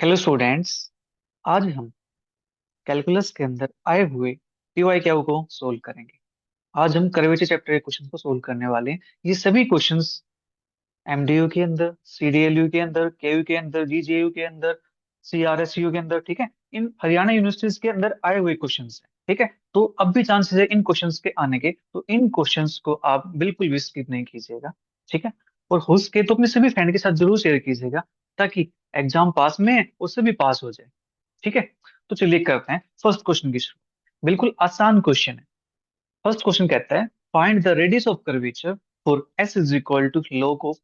Hello students. आज हम calculus के अंदर आए हुए पीवाई क्यू को सोल्व करेंगे। आज हम कर्वेचर चैप्टर के क्वेश्चन को सोल्व करने वाले हैं। ये सभी क्वेश्चंस एमडीयू के अंदर, सीडीएलयू के अंदर, केयू के अंदर, जीजेयू के अंदर, सीआरएसयू के अंदर, ठीक है, इन हरियाणा यूनिवर्सिटीज के अंदर आए हुए क्वेश्चंस हैं। ठीक है, तो अब भी चांसेस है इन क्वेश्चंस के आने के, तो इन क्वेश्चंस को आप बिल्कुल भी स्किप नहीं कीजिएगा। ठीक है, और हो सके तो अपने सभी फ्रेंड के साथ जरूर शेयर कीजिएगा, ताकि एग्जाम पास में उससे भी पास हो जाए। ठीक है, तो चलिए करते हैं फर्स्ट क्वेश्चन की शुरू। बिल्कुल आसान क्वेश्चन है। फर्स्ट क्वेश्चन कहता है, find the radius of curvature for S is equal to log of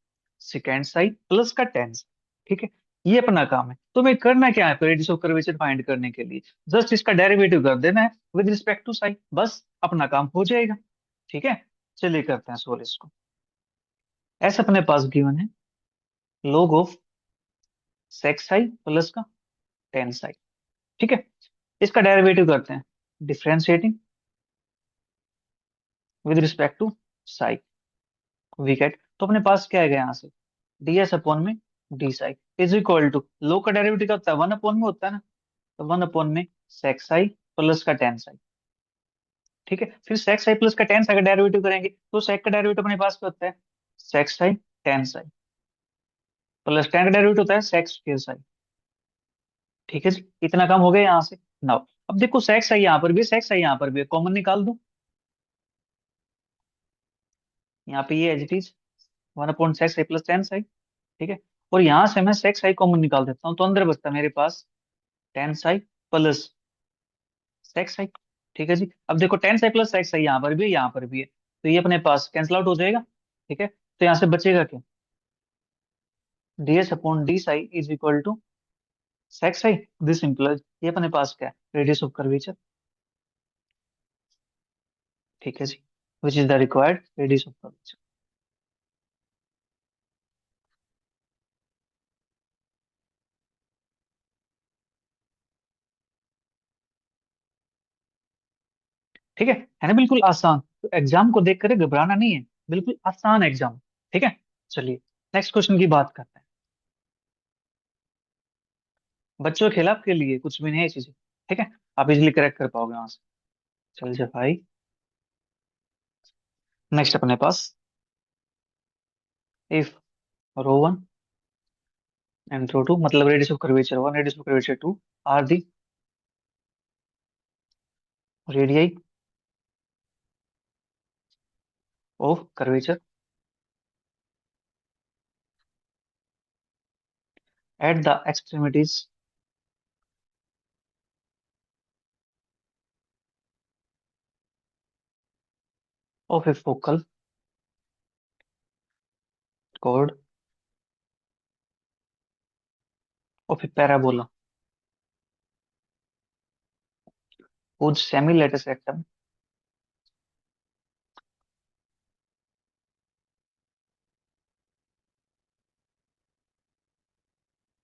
second side plus का टेन। ठीक है, ये अपना काम है। तो मैं करना क्या है रेडियस ऑफ कर्वेचर फाइंड करने के लिए? जस्ट इसका डेरिवेटिव कर देना है विद रिस्पेक्ट टू साइड, बस अपना काम हो जाएगा। ठीक है, चलिए करते हैं सोल्व इसको। एस अपने पास गिवन है, log of sec psi plus का टेन साइड। ठीक है, इसका डेरिवेटिव करते हैं differentiating with respect to psi. We get, तो अपने पास क्या है यहाँ से, डी एस अपॉन में D psi is equal to, log का डेरिवेटिव क्या होता है, वन अपॉन में होता है ना, तो वन अपॉन में सेक साई प्लस का टेन साई। ठीक है, फिर सेक साई प्लस का टेन साई का डेरिवेटिव करेंगे, तो सेक का डेरिवेटिव अपने पास क्या होता है, sec psi tan psi, plus tan का डेरिवेटिव होता है सेक स्क्वायर साई। ठीक है जी, इतना काम हो गया यहाँ से। नाउ अब देखो, सेक साई यहाँ पर भी, सेक साई यहाँ पर भी, कॉमन निकाल दो। यहाँ पे ये as it is one upon sec psi plus tan psi. ठीक है, और यहाँ से मैं सेक साई कॉमन निकाल देता हूँ, तो अंदर बचता है मेरे पास tan psi plus sec psi. ठीक है जी, अब देखो tan psi plus sec psi यहाँ पर भी है, यहाँ पर भी है, तो ये अपने पास कैंसिल आउट हो जाएगा। ठीक है, तो यहाँ से बचेगा क्या, D S upon D psi is equal to sec psi. This implies ये अपने पास क्या है, रेडियस ऑफ कर्वेचर। ठीक है जी, which is the required radius of curvature. ठीक है ना, बिल्कुल आसान। तो एग्जाम को देख कर घबराना नहीं है, बिल्कुल आसान एग्जाम। ठीक है, चलिए नेक्स्ट क्वेश्चन की बात करते हैं। बच्चों के खिलाफ के लिए कुछ भी नहीं है चीजें। ठीक है, आप इजिली करेक्ट कर पाओगे वहां से। चलिए भाई, नेक्स्ट अपने पास, if rho one and throw 2 मतलब radius of curvature 1, radius of curvature 2 are the radii of curvature at the extremities of a focal chord of a parabola whose semi-lattice rectum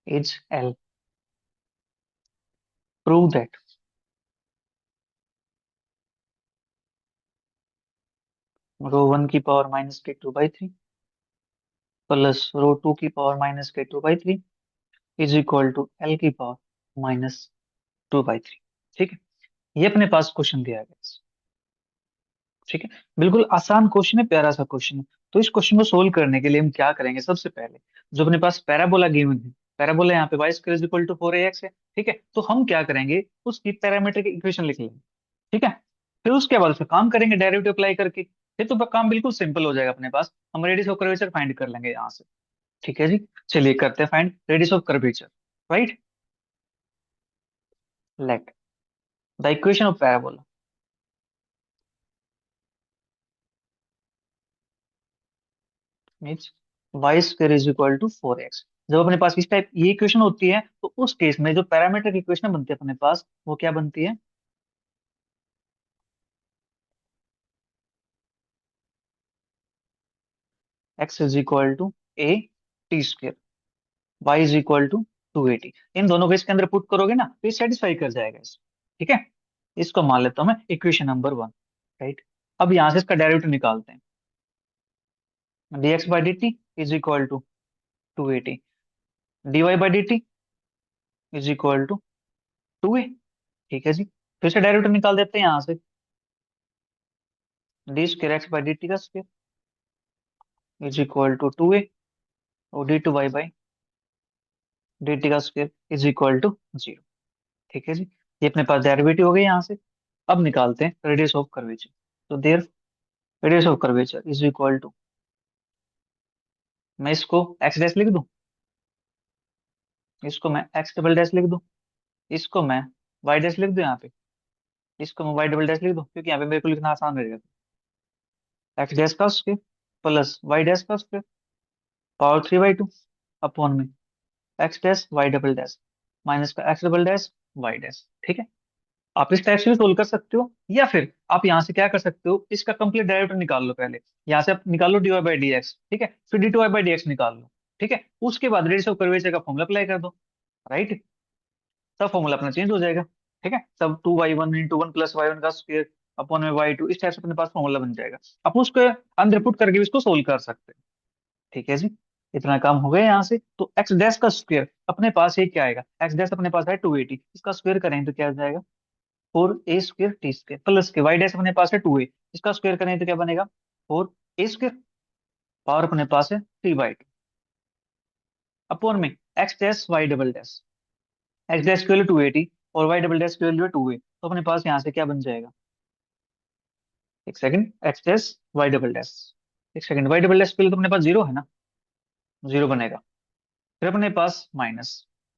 is L. Prove that rho one की power minus के two by three plus rho two की power minus के two by three is equal to L की power minus two by three. ठीक है, ये अपने पास question दिया गया है। ठीक है, बिल्कुल आसान क्वेश्चन है, प्यारा सा क्वेश्चन है। तो इस क्वेश्चन को सोल्व करने के लिए हम क्या करेंगे, सबसे पहले जो अपने पास पैराबोला गिवन है, पैराबोला यहाँ पे Y square is equal to four A X है। ठीक है, तो हम क्या करेंगे, उसकी पैरामीट्रिक इक्वेशन लिख लेंगे। ठीक है, फिर उसके बाद उसका काम करेंगे डायरेक्टिव अप्लाई करके, फिर तो काम बिल्कुल सिंपल हो जाएगा अपने पास, हम रेडियस ऑफ कर्वेचर फाइंड कर लेंगे यहाँ से। ठीक है जी, चलिए करते हैं find radius of curvature. Right, let the equation of parabola means Y square is equal to four X. जब अपने पास इस टाइप ये इक्वेशन होती है, तो उस केस में जो पैरामीटर की इक्वेशन बनती है अपने पास, वो क्या बनती है, X is equal to A T square, Y is equal to to A A. T दोनों को इसके अंदर पुट करोगे ना, तो ये सेटिस्फाई कर जाएगा इसको। ठीक है, इसको मान लेता हूं मैं इक्वेशन नंबर वन। राइट, अब यहां से इसका डेरिवेटिव निकालते हैं, D X by D T is equal to to A T, D Y by D T is equal to 2a। ठीक है जी, फिर से डेरिवेटिव निकाल देते हैं यहाँ से। D square X by D T का square is equal to 2a, और D two Y by D T का स्क्र इज इक्वल टू 0। ठीक है जी, ये अपने पास डेरिवेटिव हो गई यहाँ से। अब निकालते हैं रेडियस ऑफ कर्वेचर। तो there radius of curvature is equal to, मैं इसको एक्स डैश लिख दूं, इसको मैं एक्स डबल डैश लिख दूं, इसको मैं वाई डैश लिख दूं यहाँ पे, इसको मैं वाई डबल डैश लिख दूं, क्योंकि यहाँ पे मेरे को लिखना आसान रहेगा। एक्स डैश का स्क्वायर प्लस वाई डैश का स्क्वायर पावर 3/2 अपॉन में X dash Y double dash minus का X double dash Y dash. ठीक है, आप इस टाइप से भी सोल्व कर सकते हो, या फिर आप यहाँ से क्या कर सकते हो, इसका कंप्लीट डेरिवेटिव निकाल लो पहले। यहाँ से आप निकाल लो D Y by D X, ठीक है, फिर D two Y by D X निकाल लो। ठीक है, उसके बाद रेडियस ऑफ कर्वेचर का फॉर्मूला अप्लाई कर दो। राइट, सब फॉर्मूला अपना चेंज हो जाएगा। ठीक है, सब 2y1 इंटू 1 + y1 का स्क्वायर अपॉन में y2, इस टाइप से अपने पास फॉर्मूला बन जाएगा। आप उसको अंदर पुट करके भी इसको सोल्व कर सकते हैं। ठीक है जी, इतना काम हो गया यहाँ से। तो एक्स डैश का स्क्वायर अपने पास ये क्या आएगा, एक्स डैश अपने पास है 280, इसका स्क्वायर करें तो क्या आ जाएगा 4a² t² प्लस के वाई डैश अपने पास है 2a, इसका स्क्वायर करें तो क्या बनेगा 4a², पावर अपने पास है 3/2 अपॉन में X dash Y double dash, X dash की वैल्यू 280 और वाई डबल डैश की वैल्यू है 2a, तो अपने पास यहाँ से क्या बन जाएगा, एक second, X dash Y double dash, एक सेकंड, वाई डबल डैश के लिए तो अपने पास 0 है ना, 0 बनेगा। फिर अपने पास माइनस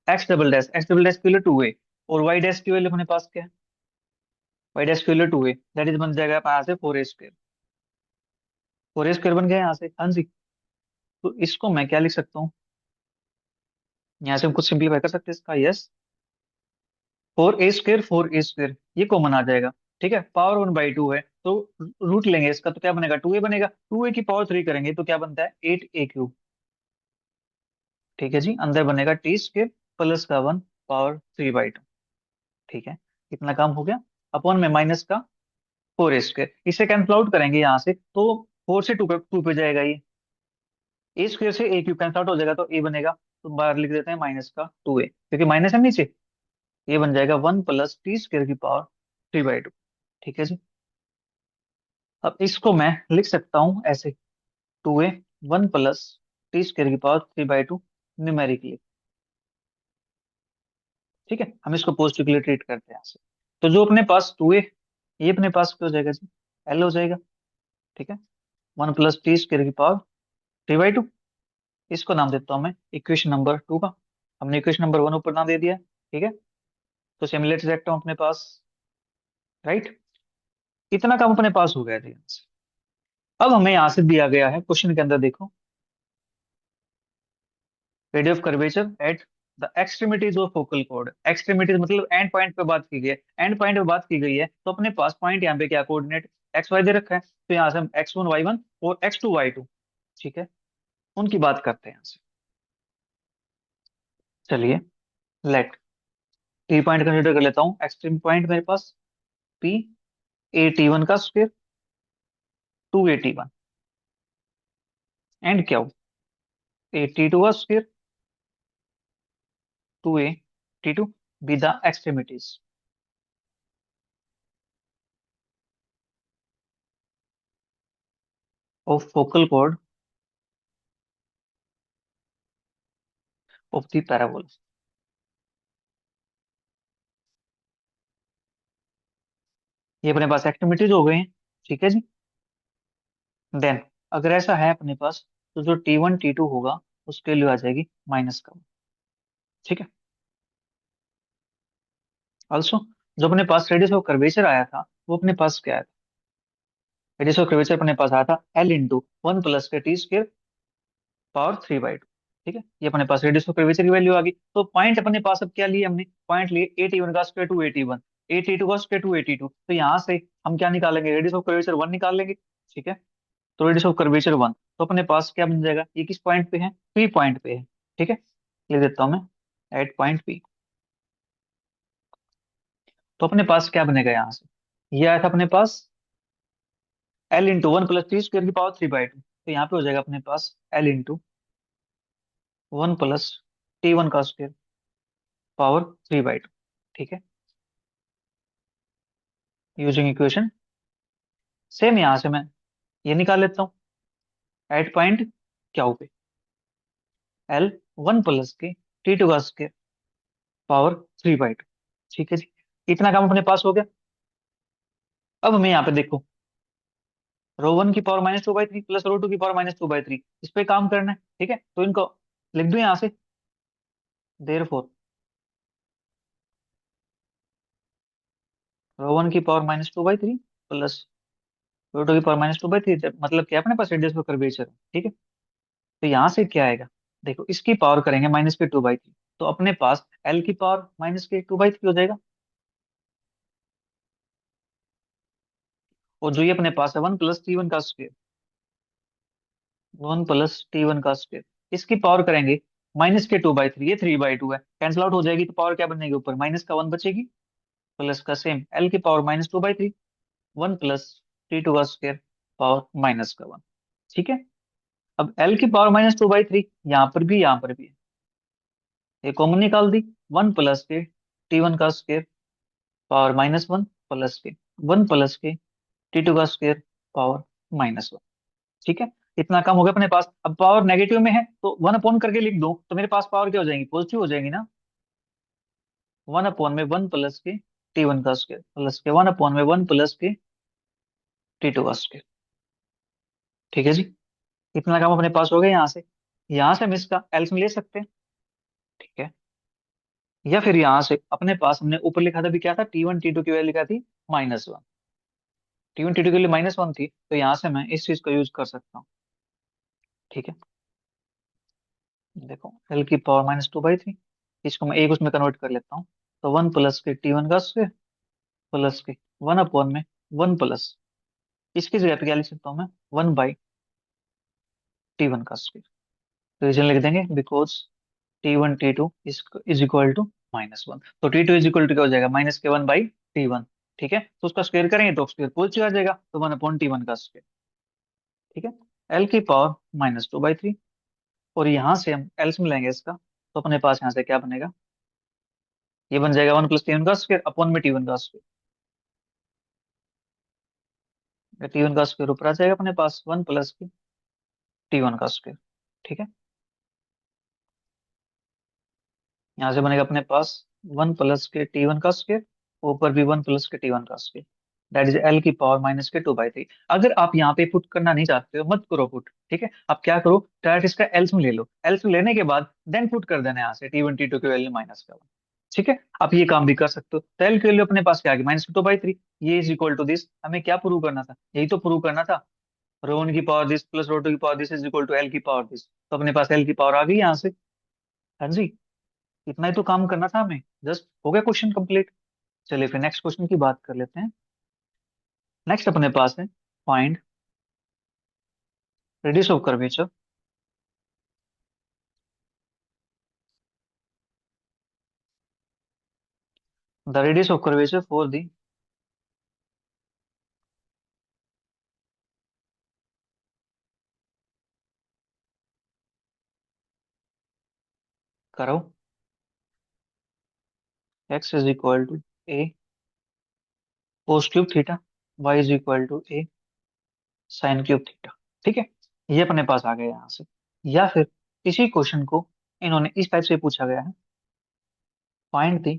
एक्स डबल डैश की वैल्यू 2a, और वाई डैश की वैल्यू अपने पास क्या है, वाई डैश की वैल्यू 2a, दैट इज बन जाएगा यहाँ से 4a²। 4a² बन गया यहाँ से, हाँ जी। तो इसको मैं क्या लिख सकता हूँ, यहाँ से हम कुछ सिंप्लीफाई कर सकते हैं इसका, यस, 4a², ये कॉमन आ जाएगा। ठीक है, पावर 1/2 है तो रूट लेंगे इसका, तो क्या बनेगा 2a बनेगा, 2a की पावर 3 करेंगे तो क्या बनता है 8a³। ठीक है जी, अंदर बनेगा t² प्लस का 1 पावर 3/2। ठीक है, इतना काम हो गया। अपॉन में माइनस का 4a², इसे कैंसिल आउट करेंगे यहाँ से, तो 4 से 2 पे जाएगा ये, a² से a³ कैंसिल आउट हो जाएगा तो a बनेगा, तो बाहर लिख देते हैं माइनस का 2a, क्योंकि माइनस है नीचे, ये बन जाएगा 1 + t² की पावर 3/2। ठीक है जी, अब इसको मैं लिख सकता हूँ ऐसे, 2a 1 + t² की पावर 3/2 न्यूमेरिकली। ठीक है, हम इसको पॉजिटिवली ट्रीट करते हैं यहाँ से। तो जो अपने पास 2a, ये अपने पास क्या हो जाएगा जी, l हो जाएगा। ठीक है, 1 + t² की पावर 3/2, इसको नाम देता हूँ मैं इक्वेशन नंबर 2 का, हमने इक्वेशन नंबर 1 ऊपर नाम दे दिया है। ठीक है, तो सिमिलरिटी रखता हूँ अपने पास। राइट, इतना काम अपने पास हो गया था यहाँ से। अब हमें यहाँ से दिया गया है क्वेश्चन के अंदर, देखो, radius of curvature at the extremities of focal cord. Extremities मतलब एंड पॉइंट पे बात की गई है, एंड पॉइंट पे बात की गई है, तो अपने पास पॉइंट यहाँ पे क्या कोऑर्डिनेट एक्स वाई दे रखा है, तो यहाँ से हम x1 y1 और x2 y2, ठीक है, उनकी बात करते हैं यहाँ से। चलिए, लेट टी पॉइंट कंसीडर कर लेता हूँ, एक्सट्रीम पॉइंट मेरे पास p, a t1 का स्क्वायर 2a t1 एंड क्या हो a t2 का square 2a t2 be the extremities of focal cord of the parabola. ये अपने पास एक्सट्रीमिटीज हो गए हैं। ठीक है जी, देन अगर ऐसा है अपने पास, तो जो t1 t2 होगा उसके वैल्यू आ जाएगी -1। ठीक है, ऑल्सो जो अपने पास रेडियस ऑफ कर्वेचर आया था, वो अपने पास क्या आया था, रेडियस ऑफ कर्वेचर अपने पास आया था l × 1 + t² की पावर 3/2। ठीक है, ये अपने पास रेडियस ऑफ कर्वेचर की वैल्यू आ गई। तो पॉइंट अपने पास अब क्या लिए हमने, पॉइंट लिए a t1 का square 2a t1, a t2 का स्क्वायर 2a t2, तो यहाँ से हम क्या निकालेंगे, रेडियस ऑफ कर्वेचर 1 निकाल लेंगे। ठीक है, तो रेडियस ऑफ कर्वेचर 1, तो अपने पास क्या बन जाएगा, ये किस पॉइंट पे है, पी पॉइंट पे है। ठीक है, लिख देता हूं मैं एट पॉइंट पी। तो अपने पास क्या बनेगा यहाँ से, ये आया था अपने पास l × 1 + t² की पावर 3/2, तो यहाँ पे हो जाएगा अपने पास l × 1 + t1 का स्क्वायर पावर 3/2। ठीक है, यूजिंग इक्वेशन सेम यहां से मैं ये निकाल लेता हूँ। एट पॉइंट क्यू पे एल 1 + के T2 का स्क्वायर पावर 3/2। ठीक है जी, इतना काम अपने पास हो गया। अब हमें यहाँ पे देखो, ρ1 की पावर -2/3 प्लस ρ2 की पावर -2/3, इस पे काम करना है। ठीक है, तो इनको लिख दो यहाँ से। देयरफॉर ρ1 की पावर -2/3 प्लस ρ2 की पावर -2/3, मतलब क्या है, अपने पास रेडियस पर कर्वेचर है। ठीक है, तो यहाँ से क्या आएगा, देखो इसकी पावर करेंगे -2/3, तो अपने पास एल की पावर -2/3 हो जाएगा। और जो ये अपने पास है 1 + T1 का स्क्वायर, 1 + T1 का स्क्वायर, इसकी पावर करेंगे -2/3, ये 3/2 है, कैंसिल आउट हो जाएगी, तो पावर क्या बनेगी, ऊपर माइनस का 1 बचेगी, प्लस का सेम एल की पावर -2/3, 1 + T2 का स्क्वायर पावर -1। ठीक है, अब एल की पावर -2/3 यहाँ पर भी, यहाँ पर भी है, ये कॉमन निकाल दी। 1 + के T1 का स्क्वायर पावर -1, प्लस के 1 + के T2 का स्क्वायर पावर -1। ठीक है, इतना कम हो गया अपने पास। अब पावर नेगेटिव में है तो 1 अपॉन करके लिख दो, तो मेरे पास पावर क्या हो जाएगी, पॉजिटिव हो जाएगी ना। 1/1 + के T1 का स्क्वायर प्लस के 1/1 + के T2 का स्क्वायर। ठीक है जी, इतना काम अपने पास हो गया। यहाँ से हम इसका एल्सियम ले सकते हैं। ठीक है, या फिर यहाँ से अपने पास हमने ऊपर लिखा था भी, क्या था, T1 T2 की वैल्यू लिखा थी -1, T1 T2 के लिए -1 थी, तो यहाँ से मैं इस चीज का यूज कर सकता हूँ। ठीक है, देखो एल की पावर -2/3, इसको मैं एक उसमें कन्वर्ट कर लेता हूँ, तो 1 + के T1 का स्क्वायर प्लस के 1/1 प्लस, इसकी जगह पे क्या लिख सकता हूँ मैं, 1/T1 का स्क्वायर। तो रीजन लिख देंगे, because T1 T2 is equal to -1, तो T2 इज इक्वल टू क्या हो जाएगा, -1/T1। ठीक है, तो उसका स्क्वायर करेंगे तो स्क्वायर पॉजिटिव आ जाएगा, तो 1/T1 का स्क्वायर। ठीक है, एल की पावर -2/3, और यहाँ से हम एल्सियम लेंगे इसका, तो अपने पास यहाँ से क्या बनेगा, ये बन जाएगा 1 + T1 का स्क्वायर अपॉन में T1 का स्क्वायर। T1 का स्क्वायर ऊपर आ जाएगा अपने पास, 1 + T1 का स्क्वायर। ठीक है, यहाँ से बनेगा अपने पास 1 + के T1 का स्क्वायर, ऊपर भी 1 + के T1 का स्क्वायर, दैट इज एल की पावर -2/3। अगर आप यहाँ पे पुट करना नहीं चाहते हो, मत करो पुट। ठीक है, आप क्या करो, डायरेक्ट इसका एल्सियम ले लो, एल्सियम लेने के बाद देन पुट कर देना यहाँ से T1 T2 की वैल्यू -1। ठीक है, आप ये काम भी कर सकते हो। तो एल की वैल्यू अपने पास क्या आ गई, -2/3, ये इज इक्वल टू दिस। हमें क्या प्रूव करना था, यही तो प्रूव करना था, ρ1 की पावर दिस प्लस ρ2 की power this is equal to L की पावर दिस, तो अपने पास एल की पावर आ गई यहाँ से। हाँ जी, इतना ही तो काम करना था हमें, जस्ट हो गया क्वेश्चन कंप्लीट। चलिए फिर नेक्स्ट क्वेश्चन की बात कर लेते हैं। नेक्स्ट अपने पास है, find radius of curvature. The radius of curvature for the, करो, X is equal to A cos cube theta, Y is equal to A sine cube theta. ठीक है, ये अपने पास आ गया यहाँ से। या फिर इसी क्वेश्चन को इन्होंने इस टाइप से पूछा गया है, find the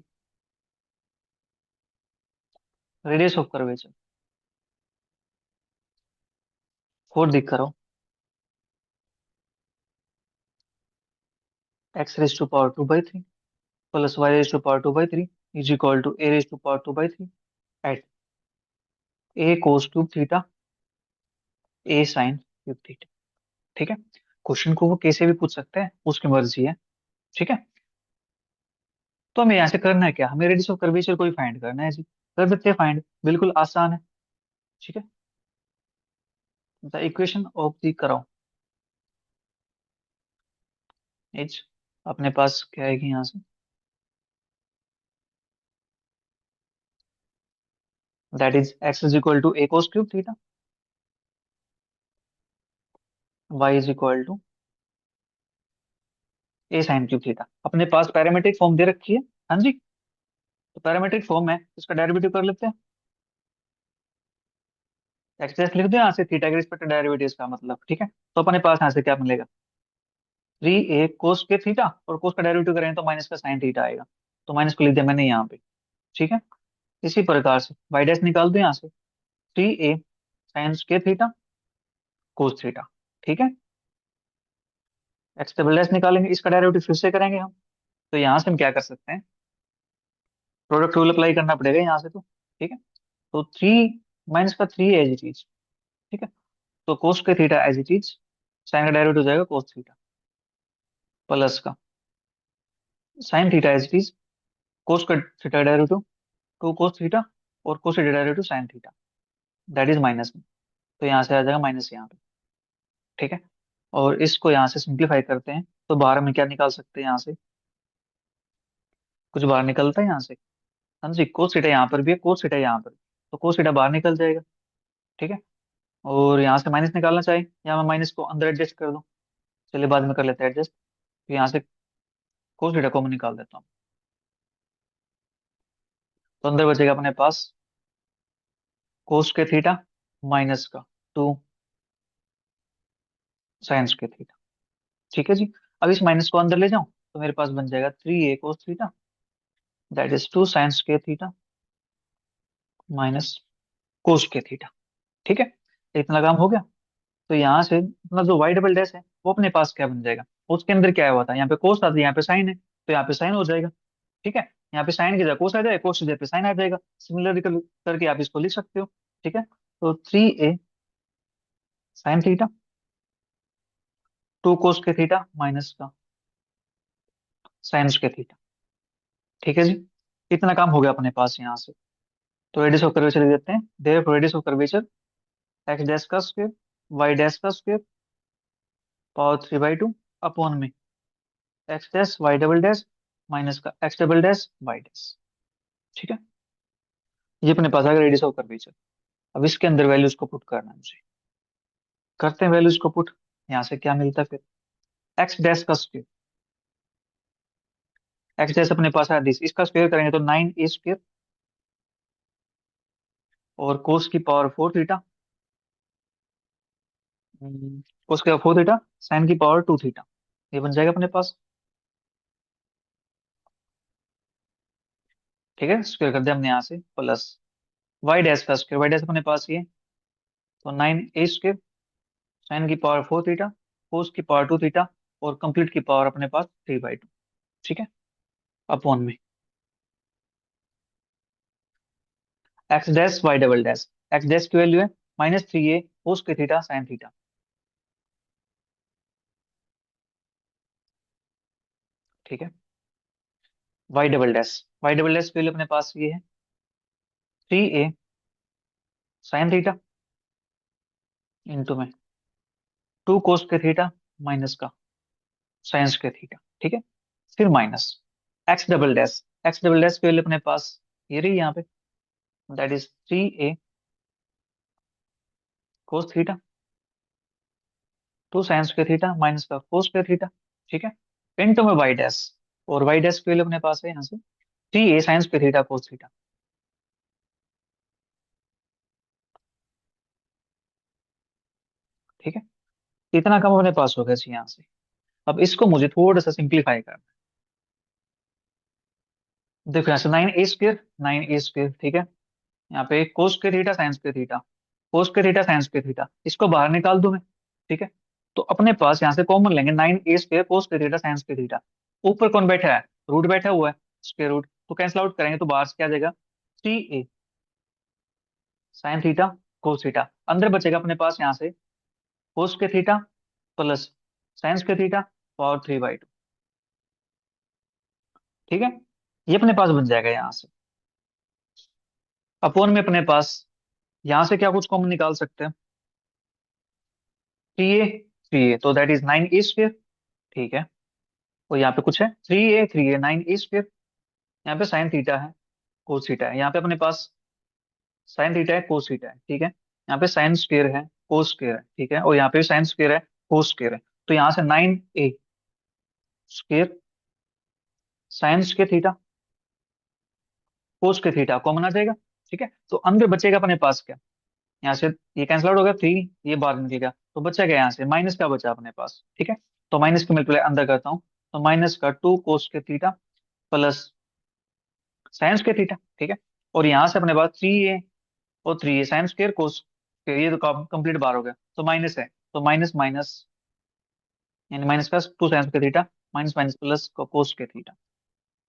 radius of curvature for the, curve, x⁻²/3 plus y⁻²/3 is equal to a⁻²/3 at A cos cube theta A sine cube theta. ठीक है, क्वेश्चन को वो कैसे भी पूछ सकते हैं, उसकी मर्जी है। ठीक है, तो हमें यहाँ से करना है क्या, हमें रेडियस ऑफ कर्वेचर को ही फाइंड करना है जी, कर देते हैं फाइंड, बिल्कुल आसान है। ठीक है, the equation of the curve is, अपने पास क्या आएगी यहाँ से, that is X is equal to A cos cube theta, Y is equal to A sine cube theta. अपने पास पैरामीट्रिक फॉर्म दे रखी है, हाँ जी। तो पैरामीट्रिक फॉर्म है, इसका डेरिवेटिव कर लेते हैं। एक्स डैश लिख दो यहाँ से, थीटा के रिस्पेक्ट डेरिवेटिव का मतलब, ठीक है। तो अपने पास यहाँ से क्या मिलेगा, 3a कोस के थीटा, और कोस का डेरिवेटिव करेंगे तो माइनस का साइन थीटा आएगा, तो माइनस को लिख दिया मैंने यहाँ पे, ठीक है। इसी प्रकार से वाई डैश निकाल दो यहाँ से, 3a साइन के थीटा कोस थीटा, ठीक है। एक्स डबल डैश निकालेंगे, इसका डेरिवेटिव फिर से करेंगे हम। तो यहाँ से हम क्या कर सकते हैं, प्रोडक्ट रूल अप्लाई करना पड़ेगा यहाँ से, तो ठीक है। तो थ्री माइनस का थ्री एज इट इज, ठीक है। तो कोस के theta as it is, sine का डेरिवेटिव हो जाएगा कोस थीटा, प्लस का sine theta as it is, cos का theta derivative to cos theta, और cos theta derivative sine theta, that is minus में। तो यहाँ से आ जाएगा माइनस यहाँ पे, ठीक है। और इसको यहाँ से सिंप्लीफाई करते हैं, तो बाहर में क्या निकाल सकते हैं यहाँ से, कुछ बाहर निकलता है यहाँ से। हाँ जी, कोस थीटा यहाँ पर भी है, कोस थीटा यहाँ पर भी। तो कोस थीटा बाहर निकल जाएगा, ठीक है। और यहाँ से माइनस निकालना चाहिए, यहाँ मैं माइनस को अंदर एडजस्ट कर दूं, चलिए बाद में कर लेते हैं एडजस्ट। तो यहाँ से कोस थीटा कॉमन निकाल देता हूँ, तो अंदर बचेगा अपने पास कोस के थीटा माइनस का टू साइंस के थीटा, ठीक है जी। अब इस माइनस को अंदर ले जाऊं, तो मेरे पास बन जाएगा 3a cos theta, that is two sines के थीटा माइनस कोस के थीटा, ठीक है। इतना काम हो गया। तो यहाँ से अपना जो वाई डबल डैश है वो अपने पास क्या बन जाएगा, उसके अंदर क्या हुआ था, यहाँ पे कोस था तो यहाँ पे साइन है, तो यहाँ पे साइन हो जाएगा, ठीक है। यहाँ पे साइन की जगह कोस आ जाएगा, कोस की जगह पे साइन आ जाएगा, सिमिलर करके आप इसको लिख सकते हो, ठीक है। तो 3a साइन थीटा टू कोस के थीटा माइनस का साइंस के थीटा, ठीक है जी। इतना काम हो गया अपने पास यहाँ से। तो रेडियस ऑफ कर्वेचर लिख देते हैं, therefore radius of curvature X dash का स्क्वायर वाई डैश का स्क्वायर पावर 3/2 अपॉन में X dash Y double dash minus का X double dash Y dash, ठीक है। ये अपने पास आ गया रेडियस ऑफ कर्वेचर। अब इसके अंदर वैल्यूज को पुट करना है मुझे, करते हैं वैल्यूज को पुट। यहाँ से क्या मिलता है फिर, एक्स डैश का स्क्वायर, एक्स डैश अपने पास है दिस, इसका स्क्वायर करेंगे तो 9a स्क्वायर, और कोस की पावर 4 थीटा, कोस की पावर 4 थीटा, साइन की पावर 2 थीटा, ये बन जाएगा अपने पास, ठीक है। स्क्वायर कर दिया हमने यहाँ से, प्लस वाई डैश का स्क्वायर, वाई डैश अपने पास ये, तो 9a स्क्वायर, साइन की पावर 4 थीटा, कोस की पावर 2 थीटा, और कंप्लीट की पावर अपने पास 3/2, ठीक है, अपॉन में X dash Y double dash, X dash की वैल्यू है -3a कोस के थीटा साइन थीटा, ठीक है। वाई डबल डैश की वैल्यू अपने पास ये है 3a साइन थीटा इंटू में टू कोस के थीटा माइनस का साइंस के थीटा, ठीक है। फिर माइनस एक्स डबल डैश की वैल्यू अपने पास ये रही यहाँ पे, that is 3a cos theta two sines के थीटा माइनस का कोस के थीटा, ठीक है, इंटू में वाई डैश, और वाई डैश की वैल्यू अपने पास है यहाँ से 3a साइंस के थीटा कोस थीटा, ठीक है। इतना कम अपने पास हो गया जी यहाँ से। अब इसको मुझे थोड़ा सा सिंप्लीफाई करना है। देखो यहाँ से 9a स्क्वायर, ठीक है। यहाँ पे कोस के थीटा साइंस के थीटा, कोस के थीटा साइंस के थीटा, इसको बाहर निकाल दूं मैं, ठीक है। तो अपने पास यहाँ से कॉमन लेंगे 9a स्क्वायर कोस के थीटा साइंस के थीटा, ऊपर कौन बैठा है, रूट बैठा हुआ है, स्क्वायर रूट, तो कैंसिल आउट करेंगे तो बाहर से क्या आ जाएगा, 3a sine theta cos theta, अंदर बचेगा अपने पास यहाँ से कोस के थीटा प्लस साइंस के थीटा पावर 3/2, ठीक है। ये अपने पास बन जाएगा यहाँ से, अपॉन में अपने पास यहाँ से क्या कुछ कॉमन निकाल सकते हैं, 3a तो दैट इज 9a स्क्वायर, ठीक है। और यहाँ पे कुछ है 3a 9a स्क्वायर, यहाँ पे साइन थीटा है कोस थीटा है, यहाँ पे अपने पास साइन थीटा है कोस थीटा है, ठीक है। यहाँ पे साइन स्क्वायर है कोस स्क्वायर है, ठीक है, और यहाँ पे साइन स्क्वायर है कोस स्क्वायर है। तो यहाँ से 9a स्क्वायर साइन के थीटा कोस के थीटा कॉमन आ जाएगा। ठीक है, तो अंदर बचेगा अपने पास क्या, यहाँ से ये कैंसिल आउट हो गया, 3 ये बाहर निकल गया, तो बचा क्या यहाँ से, माइनस का बचा अपने पास। ठीक है, तो माइनस के मल्टीप्लाई अंदर करता हूँ, तो माइनस का 2 कोस के थीटा प्लस साइन के थीटा। ठीक है, और यहाँ से अपने पास 3a और 3a साइन स्क्वायर कोस, ये तो कंप्लीट बार हो गया, तो माइनस है, तो माइनस माइनस यानी माइनस का 2 साइन के theta minus minus plus cos के थीटा।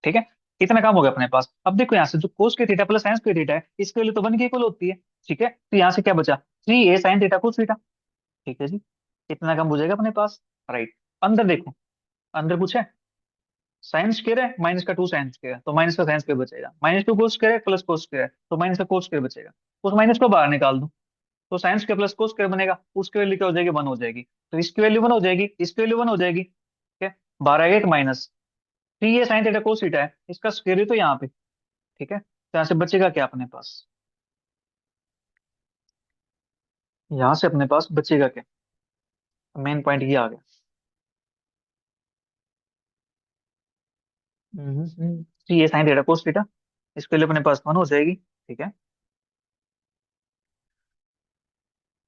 ठीक है, इतना काम हो गया अपने पास। अब देखो यहाँ से जो कोस के थीटा प्लस साइन के थीटा है, इसके लिए तो 1 के इक्वल होती है। ठीक है, तो यहाँ से क्या बचा, 3a sine theta cos theta. ठीक है जी, इतना काम हो जाएगा अपने पास। राइट, अंदर देखो, अंदर कुछ है, साइन स्क्वायर है, माइनस का 2 साइन स्क्वायर है, तो माइनस का साइन स्क्वायर बचेगा, माइनस 2 कोस स्क्वायर है प्लस कोस स्क्वायर है, तो माइनस का कोस स्क्वायर बचेगा। उस माइनस को बाहर निकाल दो, तो sine square plus cos square बनेगा, उसकी वैल्यू क्या हो जाएगी, 1 हो जाएगी, तो इसकी वैल्यू 1 हो जाएगी, इसकी वैल्यू 1 हो जाएगी। ठीक है, 12 1 माइनस 3 ये साइन थीटा कोस थीटा है, इसका स्क्वायर ही तो यहाँ पे। ठीक है, तो यहाँ से बचेगा क्या अपने पास, यहाँ से अपने पास बचेगा क्या, मेन पॉइंट ये आ गया। तो ये साइन थीटा कोस थीटा, इसके लिए अपने पास 1 हो जाएगी। ठीक है,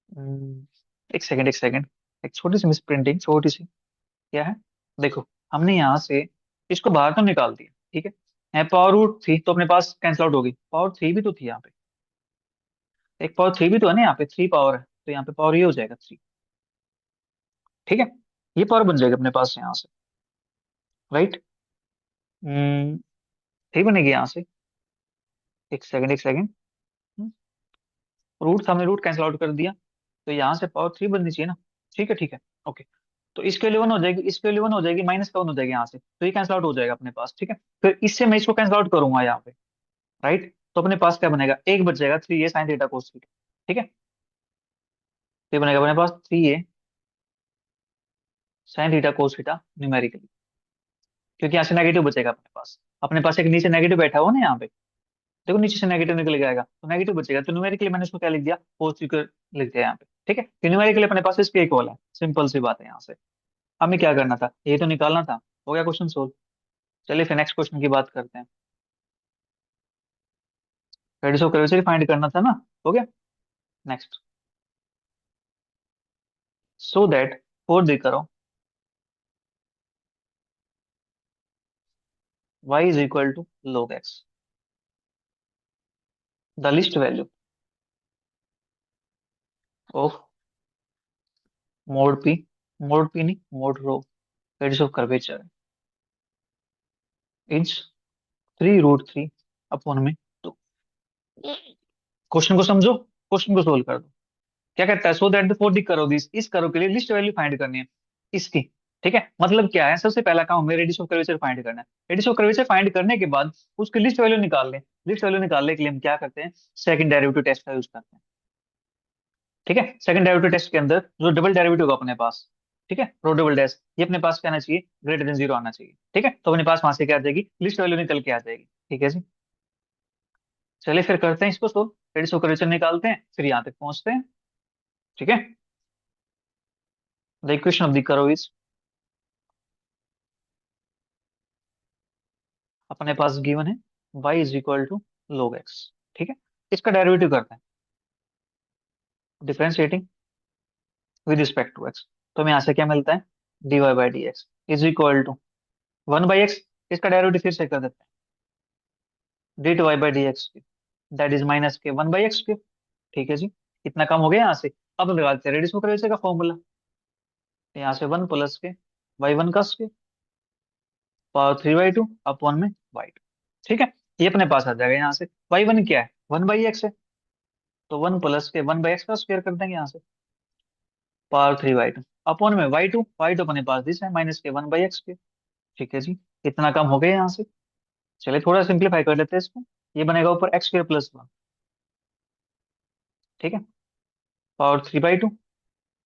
हम्म, एक सेकंड एक सेकंड, एक छोटी सी मिस प्रिंटिंग, छोटी सी। क्या है, देखो, हमने यहाँ से इसको बाहर तो निकाल दिया। ठीक है, यहाँ पावर रूट थी तो अपने पास कैंसिल आउट होगी, पावर 3 भी तो थी यहाँ पे, एक पावर 3 भी तो है ना, यहाँ पे 3 पावर है, तो यहाँ पे पावर ये हो जाएगा 3। ठीक है, ये पावर बन जाएगा अपने पास यहाँ से। राइट, हम्म, 3 बनेगी यहाँ से, एक सेकंड एक सेकंड, रूट हमने रूट कैंसिल आउट कर दिया, तो यहाँ से पावर 3 बननी चाहिए ना। ठीक है ठीक है, ओके, तो इसके लिए 1 हो जाएगी, इसके लिए 1 हो जाएगी, माइनस का 1 हो जाएगी यहाँ से, तो ये कैंसिल आउट हो जाएगा अपने पास। ठीक है, फिर इससे मैं इसको कैंसिल आउट करूंगा यहाँ पे। राइट, तो अपने पास क्या बनेगा, एक बच जाएगा 3a sine theta cos theta. ठीक है, तो ये बनेगा अपने पास 3a sine theta cos theta numerically, क्योंकि यहाँ से नेगेटिव बचेगा अपने पास एक नीचे नेगेटिव बैठा हुआ ना यहाँ पे, देखो नीचे से नेगेटिव निकल के आएगा, तो नेगेटिव बचेगा, तो न्यूमेरिकली मैंने उसको क्या लिख दिया, पॉजिटिव लिख दिया यहाँ पे। ठीक है, तो न्यूमेरिकली अपने पास इसके इक्वल है, सिंपल सी बात है यहाँ से। हमें क्या करना था, ये तो निकालना था, हो गया क्वेश्चन सोल्व। चलिए फिर नेक्स्ट क्वेश्चन की बात करते हैं। रेडियस ऑफ कर्वेचर फाइंड करना था ना, हो गया। नेक्स्ट, सो दैट फोर दी करो y is equal to log x, the least value of mod p, mod p नहीं mod rho, radius of curvature is 3√3 upon में 2। क्वेश्चन को समझो, क्वेश्चन को सोल्व कर दो। क्या कहता है, सो दैट द फोर दी करो दिस, इस करो के लिए लिस्ट वैल्यू फाइंड करनी है इसकी। ठीक है, मतलब क्या है, सबसे पहला काम हमें रेडियस ऑफ कर्वेचर फाइंड करना है, रेडियस ऑफ कर्वेचर फाइंड करने के बाद उसकी लिस्ट वैल्यू निकाल लें। लिस्ट वैल्यू निकालने के लिए हम क्या करते हैं, सेकंड डेरिवेटिव टेस्ट का यूज करते हैं। ठीक है, सेकंड डेरिवेटिव टेस्ट के अंदर जो डबल डेरिवेटिव होगा अपने पास, ठीक है, रो डबल डैश, ये अपने पास क्या आना चाहिए, ग्रेटर देन 0 आना चाहिए। ठीक है, तो अपने पास वहां से क्या आ जाएगी, लिस्ट वैल्यू निकल के आ जाएगी। ठीक है जी, चलिए फिर करते हैं इसको सोल्व, रेडियस ऑफ कर्वेचर निकालते हैं, फिर यहाँ तक पहुंचते हैं। ठीक है, the equation of the curve is, अपने पास गिवन है y is equal to log x। ठीक है, इसका डेरिवेटिव करते हैं, differentiating with respect to x, तो हमें यहाँ से क्या मिलता है, dy by D X is equal to 1/x, इसका डेरिवेटिव फिर से कर देते हैं, D two Y by D X, that is minus के 1/x क्यूब। ठीक है जी, इतना कम हो गया यहाँ से। अब लगाते हैं रेडियस ऑफ कर्वेचर का फॉर्मूला, यहाँ से 1 प्लस के y1 का स्क्वायर पावर 3/2 अपॉन में y2। ठीक है, ये अपने पास आ जाएगा यहाँ से, y1 क्या है, 1/x है, तो 1 प्लस के 1/x का स्क्वायर कर देंगे यहाँ से, पावर 3/2 अपॉन में y2, y2 अपने पास दिस है माइनस के 1/x के। ठीक है जी, इतना कम हो गया यहाँ से। चलिए थोड़ा सिंप्लीफाई कर लेते हैं इसको, ये बनेगा ऊपर एक्स स्क्वायर प्लस 1। ठीक है, पावर 3/2,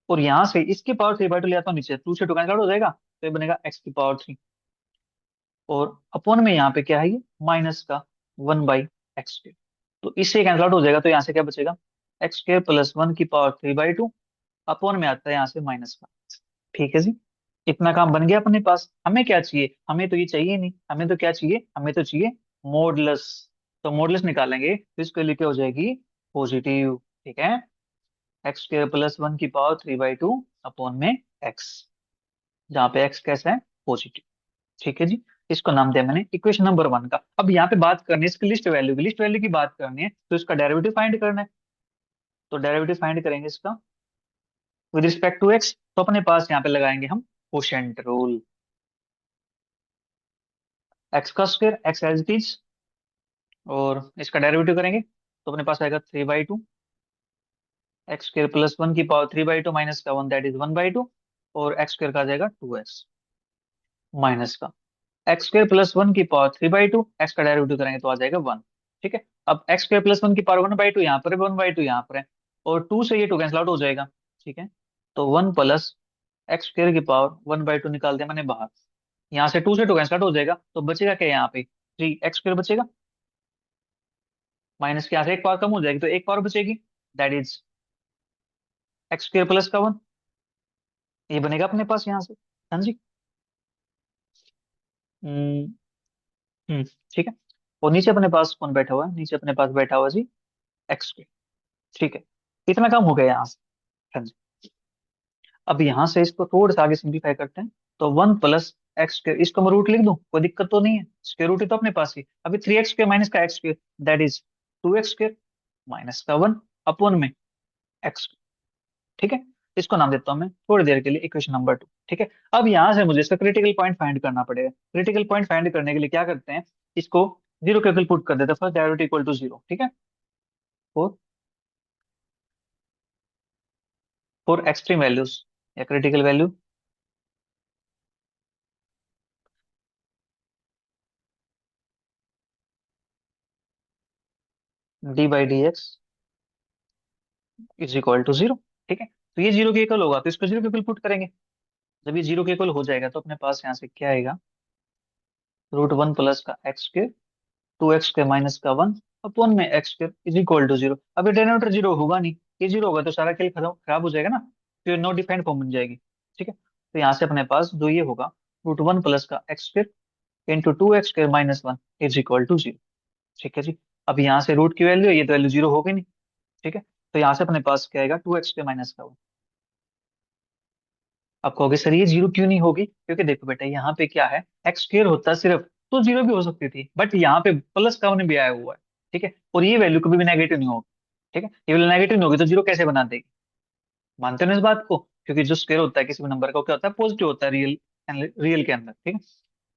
और यहाँ से इसकी पावर 3/2 ले आता हूँ नीचे, 2 से 2 कैंसिल आउट हो जाएगा, तो ये बनेगा x की पावर 3, और अपॉन में यहाँ पे क्या है, ये माइनस का 1/x स्क्वायर, तो इससे कैंसिल आउट हो जाएगा, तो यहाँ से क्या बचेगा, x² + 1 की पावर 3/2 अपॉन में आता है यहाँ से माइनस का। ठीक है जी, इतना काम बन गया अपने पास। हमें क्या चाहिए, हमें तो ये चाहिए नहीं, हमें तो क्या चाहिए, हमें तो चाहिए मॉडुलस। तो मॉडुलस निकालेंगे तो इसके लिए क्या हो जाएगी, पॉजिटिव। ठीक है, x² + 1 की पावर 3/2 अपॉन में x, जहाँ पे x कैसा है, पॉजिटिव। ठीक है जी, इसको नाम दिया मैंने इक्वेशन नंबर 1 का। अब यहाँ पे बात करनी है इसकी लिस्ट वैल्यू की बात करनी है, तो इसका डेरिवेटिव फाइंड करना है। तो डेरिवेटिव फाइंड करेंगे इसका विद रिस्पेक्ट टू x, तो अपने पास यहाँ पे लगाएंगे हम quotient rule. x² x as it is, और इसका डेरिवेटिव करेंगे तो अपने पास आएगा 3/2, x² + 1 की पावर 3/2 माइनस का 1 दैट इज 1/2, और x² का आ जाएगा 2x माइनस का x² + 1 की पावर 3/2, x का डेरिवेटिव करेंगे तो आ जाएगा 1। ठीक है, अब x² + 1 की पावर 1/2 यहाँ पर है, 1/2 यहाँ पर है, और 2 से ये 2 कैंसिल आउट हो जाएगा। ठीक है, तो 1 प्लस x² की पावर 1/2 निकाल दिया मैंने बाहर, यहाँ से 2 से 2 कैंसिल आउट हो जाएगा, तो बचेगा क्या यहाँ पे, 3x² बचेगा, माइनस के यहाँ से एक पावर कम हो जाएगी तो एक पावर बचेगी, दैट इज x² + 1, ये बनेगा अपने पास यहाँ से। हाँ जी। हम्म। हम्म, ठीक है, और नीचे अपने पास कौन बैठा हुआ है, नीचे अपने पास बैठा हुआ है जी x²। ठीक है, इतना काम हो गया यहाँ से। हाँ जी, अब यहाँ से इसको थोड़ा सा आगे सिंप्लीफाई करते हैं, तो 1 प्लस x², इसको मैं रूट लिख दूं, कोई दिक्कत तो नहीं है, स्क्वायर रूट है तो अपने पास ही। अभी 3x² माइनस का x², that is 2x² minus का 1 अपॉन में x। ठीक है, इसको नाम देता हूं मैं थोड़ी देर के लिए इक्वेशन नंबर 2। ठीक है, अब यहाँ से मुझे इसका क्रिटिकल पॉइंट फाइंड करना पड़ेगा। क्रिटिकल पॉइंट फाइंड करने के लिए क्या करते हैं, इसको जीरो के इक्वल पुट कर देते हैं, first derivative equal to zero. ठीक है, फॉर फॉर एक्सट्रीम वैल्यूज या critical value, d/dx is equal to zero. ठीक है, तो ये जीरो के इक्वल होगा तो इसको जीरो के इक्वल पुट करेंगे। जब ये जीरो के इक्वल हो जाएगा तो अपने पास यहाँ से क्या आएगा, √1 प्लस का x², 2x² माइनस का 1 अपॉन में x² is equal to zero. अब ये डिनोमिनेटर जीरो होगा नहीं, ये जीरो होगा तो सारा खेल खत्म, खराब हो जाएगा ना, फिर नो डिफाइंड फॉर्म बन जाएगी। ठीक है, तो यहाँ से अपने पास जो ये होगा, √1 प्लस का x² into 2x² minus 1 is equal to zero. ठीक है जी, अब यहाँ से रूट की वैल्यू है, ये तो वैल्यू जीरो होगी नहीं। ठीक है, तो यहाँ से अपने पास क्या आएगा, 2x² माइनस का 1। आप कहोगे सर ये जीरो क्यों नहीं होगी, क्योंकि देखो बेटा यहाँ पे क्या है, x² होता सिर्फ तो जीरो भी हो सकती थी, बट यहाँ पे प्लस का वन भी आया हुआ है। ठीक है, और ये वैल्यू कभी भी नेगेटिव नहीं होगी। ठीक है, ये वैल्यू नेगेटिव नहीं होगी तो जीरो कैसे बना देगी, मानते हो ना इस बात को, क्योंकि जो स्क्वायर होता है किसी भी नंबर का वो क्या होता है, पॉजिटिव होता है रियल, रियल के अंदर। ठीक है,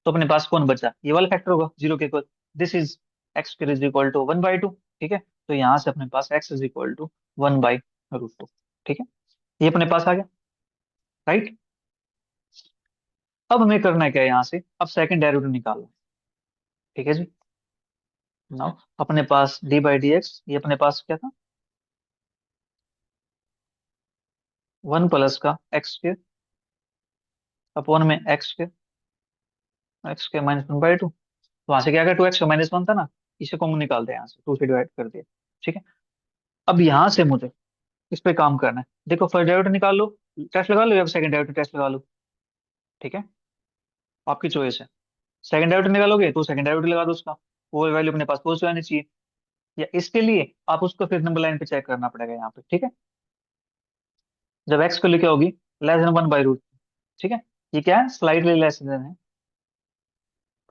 तो अपने पास कौन बचा, ये वाला फैक्टर होगा जीरो के equal, this is x² is equal to 1/2। ठीक है, तो यहाँ से अपने पास x इज इक्वल टू 1/√2। ठीक है, ये अपने पास आ गया, राइट। अब हमें करना है क्या, यहाँ से अब सेकंड डेरिवेटिव निकालना है। ठीक है जी, नाउ अपने पास d/dx, ये अपने पास क्या था, 1 प्लस का x² अपॉन में x² माइनस 1/2, तो वहां से क्या गया, 2x−1 था ना, इसे कॉमन निकाल दिया, यहाँ से 2 से डिवाइड कर दिया। ठीक है, अब यहाँ से मुझे इस पे काम करना है। देखो फर्स्ट डेरिवेटिव निकाल लो, टेस्ट लगा लो, या सेकंड डेरिवेटिव टेस्ट लगा लो। ठीक है, आपकी चॉइस है। सेकंड डेरिवेटिव निकालोगे तो सेकंड डेरिवेटिव लगा दो उसका, वो वैल्यू अपने पास पहुंच जानी चाहिए, या इसके लिए आप उसको फिर नंबर लाइन पे चेक करना पड़ेगा यहाँ पे। ठीक है, जब एक्स को लिखा होगी <1/√। ठीक है, ये क्या है, स्लाइटली लेस देन है,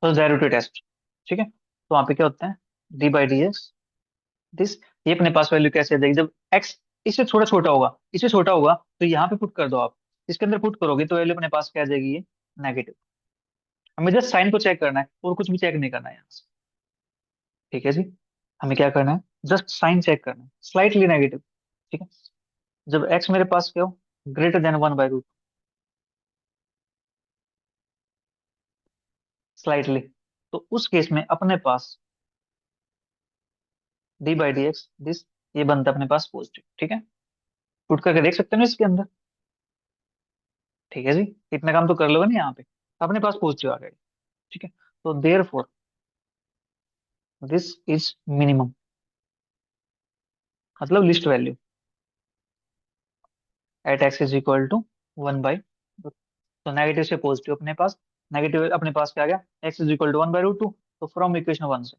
फर्स्ट डेरिवेटिव टेस्ट। ठीक है, तो वहां पे क्या होता है, d/dx दिस, ये अपने पास वैल्यू कैसे आ जाएगी, जब x इससे थोड़ा छोटा होगा, इससे छोटा होगा तो यहाँ पे पुट कर दो आप, इसके अंदर पुट करोगे तो वैल्यू अपने पास क्या आ जाएगी, ये नेगेटिव। हमें जस्ट साइन को चेक करना है और कुछ भी चेक नहीं करना है यहाँ से। ठीक है जी, हमें क्या करना है, जस्ट साइन चेक करना है, स्लाइटली नेगेटिव। ठीक है, जब x मेरे पास क्या हो, ग्रेटर देन 1/√, स्लाइटली, तो उस केस में अपने पास d/dx दिस, ये बनता है अपने पास पॉजिटिव। ठीक है, पुट करके देख सकते हैं ना इसके अंदर। ठीक है जी, इतना काम तो कर लोगे ना यहाँ पे, अपने पास पॉजिटिव आ गया। ठीक है, तो therefore this is minimum, मतलब least value at X is equal to 1/, तो नेगेटिव से पॉजिटिव अपने पास, नेगेटिव अपने पास क्या आ गया, एक्स इज इक्वल टू 1/√2, तो फ्रॉम इक्वेशन 1 से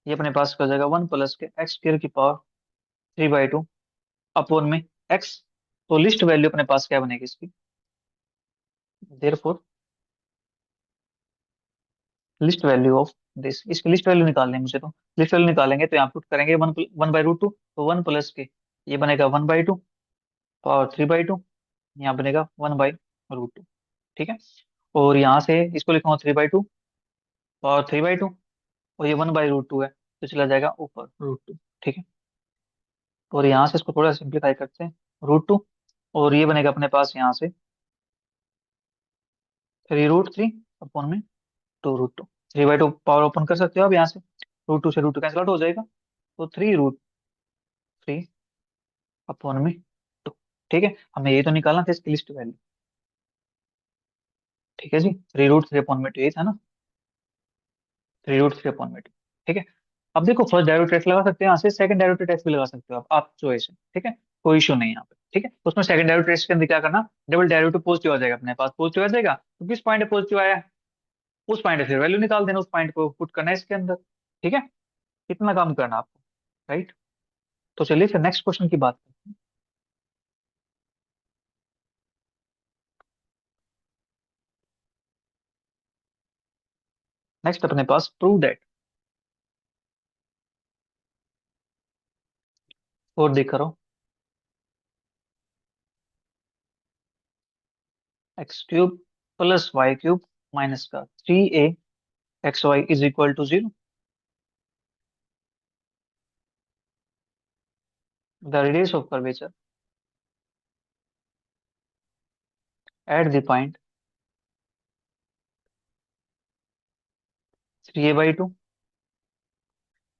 ये अपने पास हो जाएगा 1 + के एक्स स्क्र की पावर 3/2 अपॉन में एक्स। तो लिस्ट वैल्यू अपने पास क्या बनेगी इसकी? Therefore least value of this, इसकी लिस्ट वैल्यू निकालनी है मुझे। तो लिस्ट वैल्यू निकालेंगे तो यहाँ पुट करेंगे 1/√2, तो 1 + के ये बनेगा 1/2 पावर 3/2, यहाँ बनेगा 1/√2। ठीक है। और यहाँ से इसको लिखूंगा 3/2 पावर 3/2, और ये 1/√2 है तो चला जाएगा ऊपर √2। ठीक है। और यहाँ से इसको थोड़ा सिंप्लीफाई करते हैं, √2, और ये बनेगा अपने पास यहाँ से 3√3 अपॉन में 2√2। 3/2 पावर ओपन कर सकते हो आप यहाँ से, √2 से √2 कैंसिल आउट हो जाएगा, तो 3√3 अपॉन में 2। ठीक है, हमें ये तो निकालना था इसकी लिस्ट वैल्यू। ठीक है जी, 3√3 अपॉन में 2 ये था ना, 3√3 अपॉन में 2। ठीक है। अब देखो, फर्स्ट डेरिवेटिव टेस्ट लगा सकते हैं, यहाँ से सेकंड डेरिवेटिव टेस्ट भी लगा सकते हो आप चॉइस है। ठीक है, कोई इशू नहीं है यहाँ पे। ठीक है, तो उसमें सेकंड डेरिवेटिव टेस्ट के अंदर क्या करना, डबल डेरिवेटिव पॉजिटिव आ जाएगा अपने पास, पॉजिटिव आ जाएगा तो किस पॉइंट पे पॉजिटिव आया, उस पॉइंट पे फिर वैल्यू निकाल देना, उस पॉइंट को पुट करना है इसके अंदर। ठीक है, इतना काम करना आपको। राइट। तो चलिए फिर नेक्स्ट क्वेश्चन की बात करते हैं। नेक्स्ट अपने पास प्रूव दैट, और देख करो, x³ + y³ माइनस का 3a xy is equal to 0। The radius of curvature at the point 3a/2,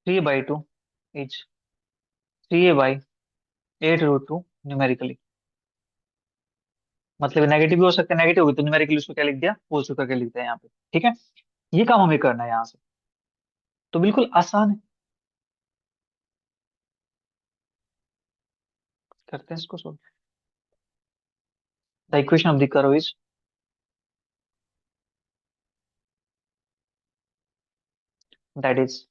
3a/2 is 3a/8√2 numerically. मतलब नेगेटिव भी हो सकता है, नेगेटिव होगी तो न्यूमेरिकली उसको क्या लिख दिया, पॉजिटिव करके लिख दिया यहाँ पे। ठीक है, ये काम हमें करना है यहाँ से, तो बिल्कुल आसान है, करते हैं इसको solve. The equation of the curve is, that is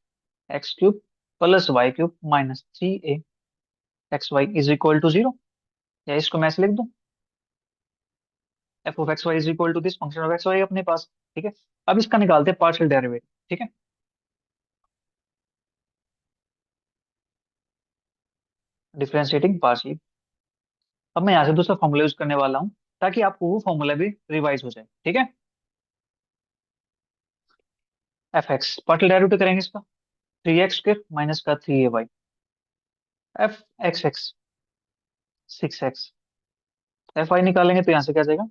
x³ + y³ minus 3a xy is equal to 0। या इसको मैं ऐसे लिख दूं, f(x, y) is equal to this function of X Y अपने पास। ठीक है, अब इसका निकालते हैं पार्शियल डेरिवेटिव। ठीक है, डिफरेंशिएटिंग पार्शियल। अब मैं यहाँ से दूसरा फॉर्मूला यूज करने वाला हूँ, ताकि आपको वो फॉर्मूला भी रिवाइज हो जाए। ठीक है, f(x) पार्शियल डेरिवेटिव करेंगे इसका, 3x² माइनस का 3a/, f(x)(x) 6x, f(y) निकालेंगे तो यहाँ से क्या आ जाएगा,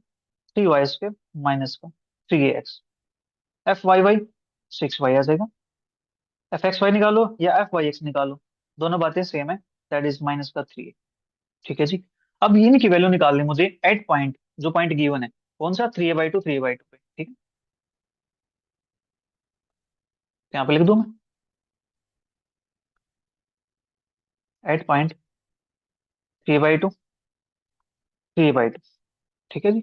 3y² माइनस का 3ax, f(y)(y) 6y आ जाएगा। f(x, y) निकालो या f(y)(x) निकालो, दोनों बातें सेम है, दैट इज माइनस का 3a। ठीक है जी। अब ये की वैल्यू निकालनी है मुझे एट पॉइंट, जो पॉइंट गिवन है, कौन सा, 3a/2, 3a/2 पे। ठीक है, तो यहाँ पे लिख दूं मैं एट पॉइंट 3a/2, 3a/2। ठीक है जी।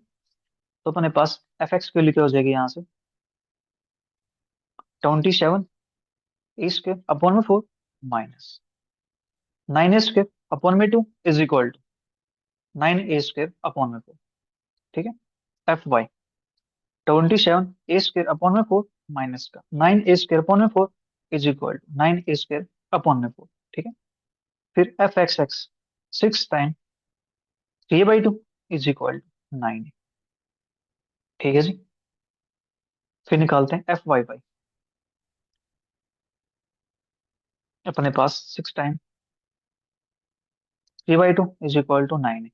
तो अपने पास f(x) की वैल्यू क्या हो जाएगी यहाँ से, 27 a² अपॉन में 4 माइनस 9a² अपॉन में 2 is equal to 9a² upon में 4। ठीक है, f(y) 27a² अपॉन में 4 माइनस का 9a² अपॉन में 4 is equal to 9a² upon में 4। ठीक है, फिर f(x)(x) 6 time 3a/2 is equal to 9। ठीक है जी। फिर निकालते हैं f(y)(y), अपने पास 6 time 3/2 is equal to 9,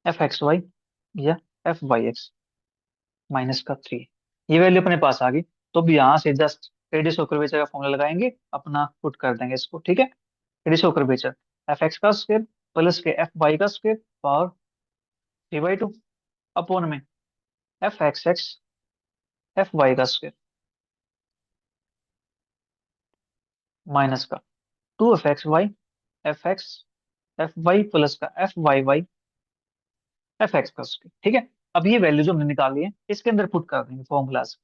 f(x, y) या f(y)(x) माइनस का 3। ये वैल्यू अपने पास आ गई, तो अब यहाँ से जस्ट रेडियस ऑफ कर्वेचर का फॉर्मूला लगाएंगे, अपना पुट कर देंगे इसको। ठीक है, रेडियस ऑफ कर्वेचर f(x) का स्क्वायर प्लस के f(y) का स्क्वायर पावर 3/2 अपॉन में f(x)(x) f(y) का स्क्वायर माइनस का 2f(x, y) f(x, f(y) plus का f(y), f(x) का स्क्वायर। ठीक है, अब ये वैल्यू जो हमने निकाली है इसके अंदर पुट कर देंगे फॉर्मूला से।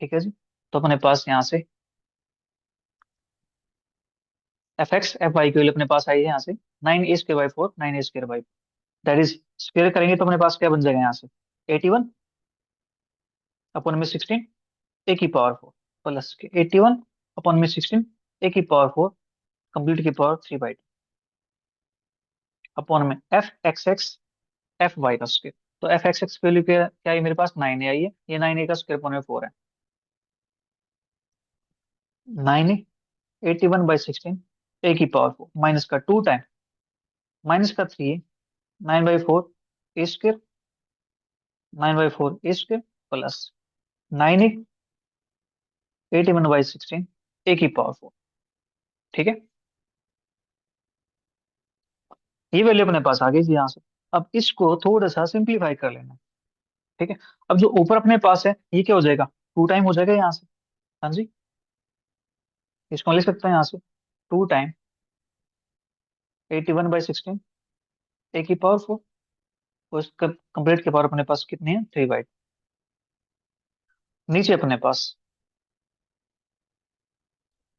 ठीक है जी। तो अपने पास यहाँ से एफ एक्स एफ वाई की वैल्यू अपने पास आई है यहाँ से 9a² by 4, 9a² by, that is square करेंगे तो अपने पास क्या बन जाएगा यहाँ से 81 अपॉन में 16 a⁴ प्लस के 81 अपॉन में 16 a⁴ कंप्लीट की पावर 3/2 अपॉन में F X X F Y का स्क्वायर। तो एफ एक्स एक्स की वैल्यू क्या क्या आई मेरे पास 9a आई है, ये 9a का स्क्वायर अपॉन में 4 है। 9a 81/16 a⁴ माइनस का 2 टाइम माइनस का 3 9/4 a², 9/4 a² plus 9a 81/16 a⁴ ठीक है। ये वैल्यू अपने पास आ गई थी यहाँ से। अब इसको थोड़ा सा सिंप्लीफाई कर लेना। ठीक है। अब जो ऊपर अपने पास है ये क्या हो जाएगा 2 टाइम हो जाएगा यहाँ से। हाँ जी, इसको लिख सकते हैं यहाँ से 2 टाइम 81/16 a⁴ और इसका कंप्लीट के पावर अपने पास कितनी है 3/2। नीचे अपने पास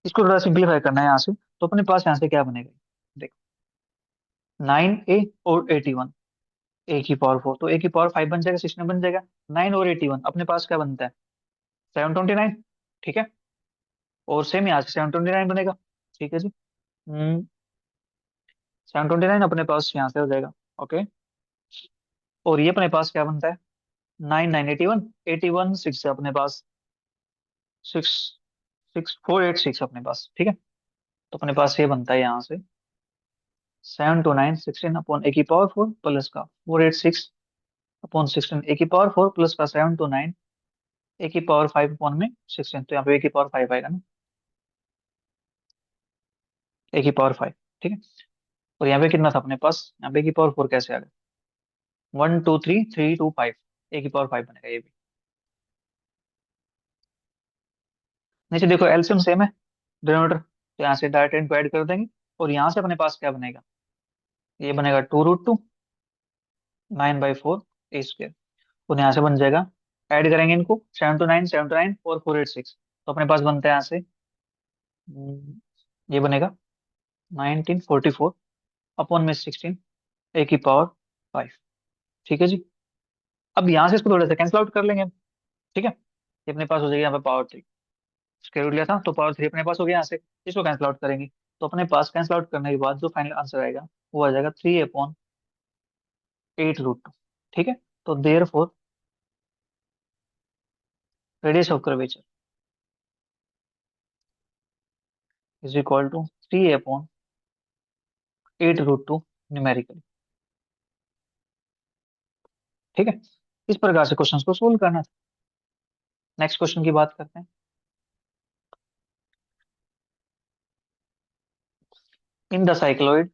इसको थोड़ा सिंप्लीफाई करना है यहाँ से, तो अपने पास यहाँ से क्या बनेगा देखो 9a और 81 a⁴ तो a⁴ 5 बन जाएगा, 16 बन जाएगा। 9 और 81 अपने पास क्या बनता है 729। ठीक है। और सेम यहाँ से 729 बनेगा। ठीक है जी। 729 अपने पास यहाँ से हो जाएगा। ओके। और ये अपने पास क्या बनता है 9 9 81 81 6 है अपने पास 6 6486 अपने पास। ठीक है। तो अपने पास ये बनता है यहाँ से 729 16 अपॉन a⁴ प्लस का 486 अपॉन 16 a⁴ प्लस का 729 a⁴ 5 अपॉन में 16। तो यहाँ पे a⁴ 5 आएगा ना, a⁴ 5। ठीक है। और यहाँ पे कितना था अपने पास, यहाँ पे a⁴ कैसे आ गया 1 2 3 3 2 5 a⁴ 5 बनेगा ये भी। नीचे देखो एलसीएम सेम है डिनोमिनेटर, तो यहाँ से डायरेक्ट इनको ऐड कर देंगे और यहाँ से अपने पास क्या बनेगा, ये बनेगा 2√2 9/4 a²। तो यहाँ से बन जाएगा, ऐड करेंगे इनको 7 to 9 और 486, तो अपने पास बनता है यहाँ से ये बनेगा 1944 अपॉन में 16 a⁴ 5। ठीक है जी। अब यहाँ से इसको थोड़ा सा कैंसिल आउट कर लेंगे। ठीक है। ये अपने पास हो जाएगा यहाँ पे पावर 3, स्क्वायर रूट लिया था तो पावर 3 अपने पास हो गया यहाँ से। इसको कैंसिल आउट करेंगे तो अपने पास कैंसिल आउट करने के बाद जो फाइनल आंसर आएगा वो आ जाएगा 3/8√2। ठीक है। तो therefore radius of curvature is equal to 3/8√2 numerically. ठीक है। इस प्रकार से क्वेश्चंस को सोल्व करना था। नेक्स्ट क्वेश्चन की बात करते हैं। In the cycloid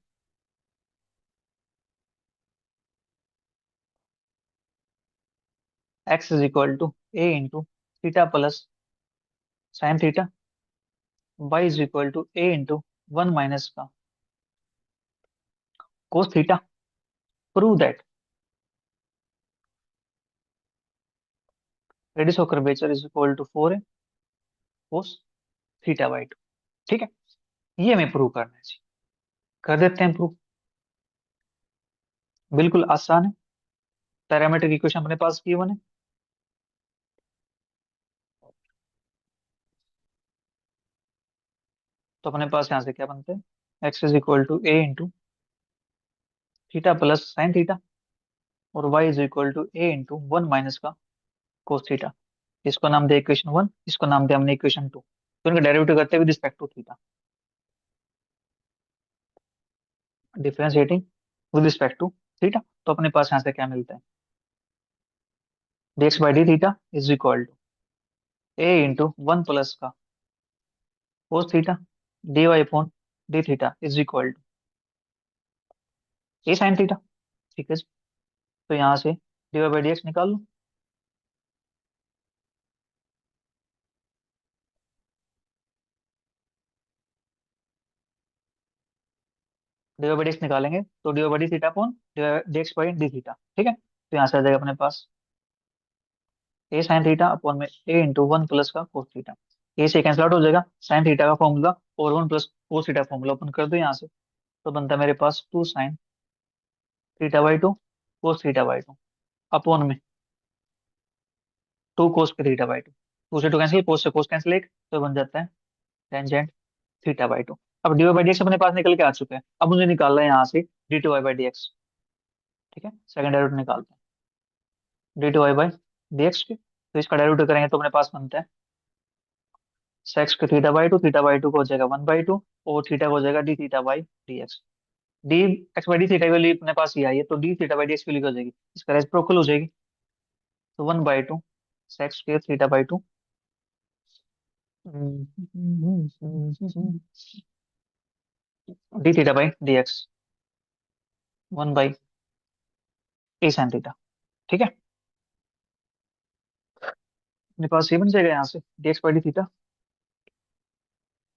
x is equal to a into theta plus sine theta, y is equal to a into 1 minus का cos theta, prove that radius of curvature is equal to 4a cos theta. ठीक है। ये हमें prove करना है जी। कर देते हैं प्रूव। बिल्कुल आसान है। पैरामीट्रिक इक्वेशन अपने पास गिवन है। तो अपने पास यहाँ से क्या बनते हैं x is equal to a into theta plus sine theta और y is equal to a into 1 minus का कोस थीटा। इसको नाम दिया इक्वेशन 1, इसको नाम दिया हमने इक्वेशन 2। तो इनका डेरिवेटिव करते हैं with respect to theta, differentiating with respect to theta. तो अपने पास यहाँ से क्या मिलता है dx by D theta is equal to a into 1 plus का cos theta dy upon D theta is equal to a sine theta. ठीक है जी। तो यहाँ से dy बाई dx निकाल लो। dy बाई dx निकालेंगे तो dy by D theta upon dx by D theta. ठीक है। तो यहाँ से आ जाएगा अपने पास a साइन थीटा अपॉन में a इंटू 1 प्लस का कोस थीटा। ए से कैंसिल आउट हो जाएगा, साइन थीटा का फॉर्मूला और 1 plus cos theta formula open कर दो यहाँ से, तो बनता है मेरे पास 2 sin θ/2 cos θ/2 अपॉन में 2 cos θ/2। 2 से 2 कैंसिल, कोस से कोस कैंसिल, एक तो बन जाता है tan θ/2। अब dy/dx अपने पास निकल के आ चुका है, अब मुझे निकालना है यहाँ से dy/dx। ठीक है, सेकंड डेरिवेटिव निकालते हैं dy/dx के, तो इसका डेरिवेटिव करेंगे तो अपने पास बनता है सेक्स के θ/2 को हो जाएगा 1/2, और थीटा को हो जाएगा dθ/dx। डी x/d थीटा की वैल्यू अपने पास ये आई है, तो dθ/dx की वैल्यू क्या हो जाएगी, इसका रेसिप्रोकल हो जाएगी, तो 1/2 सेक्स के θ/2 dθ/dx 1/a sin θ। ठीक है, अपने पास ये बन जाएगा यहाँ से dx/d थीटा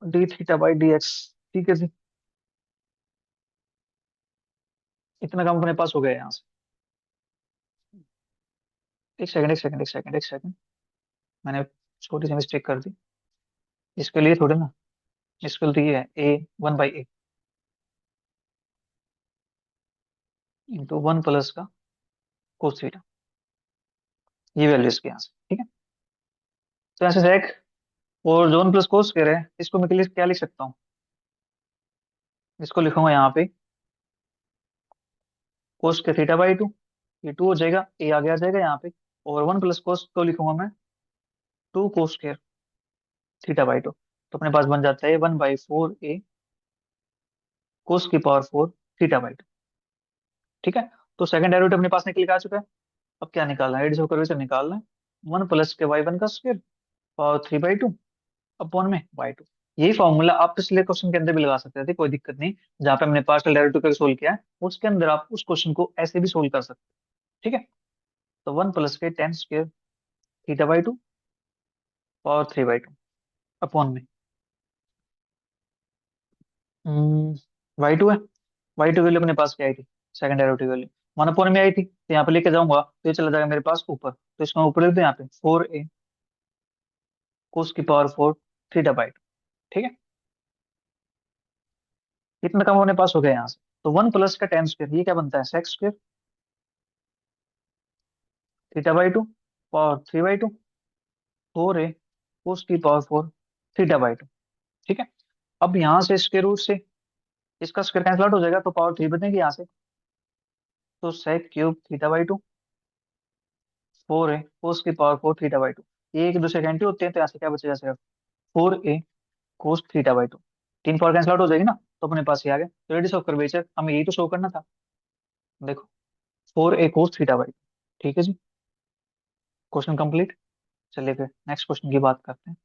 dθ/dx। ठीक है जी, इतना काम अपने पास हो गया यहाँ से। एक सेकंड, एक सेकंड, एक सेकंड, एक सेकंड, मैंने छोटी सी मिस्टेक कर दी। इसके लिए थोड़े ना, इसके लिए तो ये है a 1/a इंटू 1 प्लस का कोस थीटा, ये वैल्यू इसके यहाँ से। ठीक है, तो यहाँ से sec और जो 1 प्लस कोस कह रहे हैं, इसको मैं क्या लिख सकता हूँ, इसको लिखूंगा यहाँ पे कोस के θ/2, ये 2 हो जाएगा, ए आगे आ जाएगा यहाँ पे, और 1 प्लस कोस को लिखूंगा मैं 2 cos2 θ/2। तो अपने पास बन जाता है 1/4a cos⁴ ठीक है, तो सेकंड डेरिवेटिव अपने पास निकल के आ चुका है। अब क्या निकालना है, रेडियस ऑफ कर्वेचर निकालना है। 1 प्लस के y1 का स्क्वायर पावर 3/2 अपॉन में y2। यही फॉर्मूला आप पिछले क्वेश्चन के अंदर भी लगा सकते थे, कोई दिक्कत नहीं। जहाँ पे हमने पार्शियल डेरिवेटिव करके सोल्व किया है, उसके अंदर आप उस क्वेश्चन को ऐसे भी सोल्व कर सकते हैं। ठीक है, तो 1 प्लस के tan² पावर 3/2 अपॉन में y2 है। y2 वैल्यू अपने पास क्या आई थी, सेकंड डेरिवेटिव वैल्यू 1 अपॉन में आई थी, तो यहाँ पे लेके जाऊंगा तो ये चला जाएगा मेरे पास ऊपर, तो इसको मैं ऊपर लिख दूं यहाँ पे 4a cos⁴θ/2। ठीक है, इतना कम अपने पास हो गया यहाँ से। तो 1 प्लस का tan², ये क्या बनता है sec² θ/2 पावर 3/2 4a cos⁴θ/2। ठीक है, अब यहाँ से इसके रूट से इसका स्क्वायर कैंसिल आउट हो जाएगा, तो पावर 3 बनेगी यहाँ से, तो sec³ θ/2 4a cos⁴θ/2। ये एक दूसरे कैंसिल होते हैं, तो यहाँ से क्या बचेगा सिर्फ 4a cos⁡θ/2। 3 power cancel out हो जाएगी ना, तो अपने पास ये आ गया। तो रेडियस ऑफ कर्वेचर हमें यही तो शो करना था। देखो 4a cos⁡θ/2। ठीक है जी, क्वेश्चन कंप्लीट। चलिए फिर नेक्स्ट क्वेश्चन की बात करते हैं।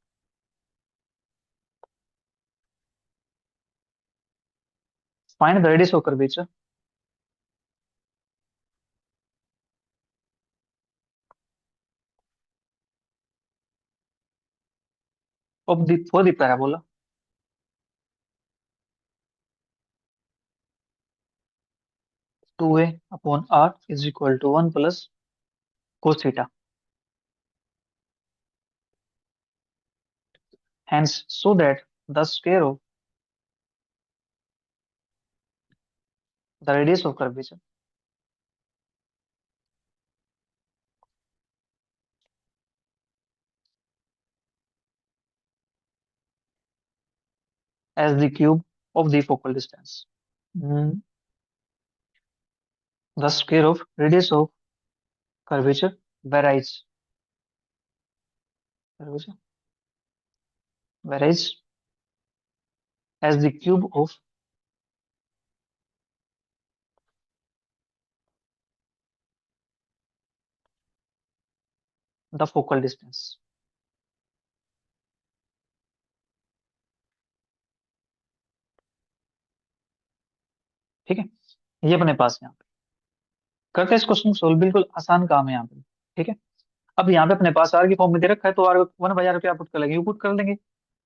Find the radius of curvature of the for the parabola 2a/r is equal to 1 plus cos theta. Hence, so that the square of the radius of curvature as the cube of the focal distance. Hmm. The square of radius of curvature varies. Curvature varies as the cube of the focal distance. ठीक है, ये अपने पास यहाँ पे करते हैं इस क्वेश्चन को सोल्व। बिल्कुल आसान काम है यहाँ पे। ठीक है, अब यहाँ पे अपने पास आर की फॉर्म में दे रखा है, तो आर 1/r क्या पुट कर लेंगे, यू पुट कर लेंगे।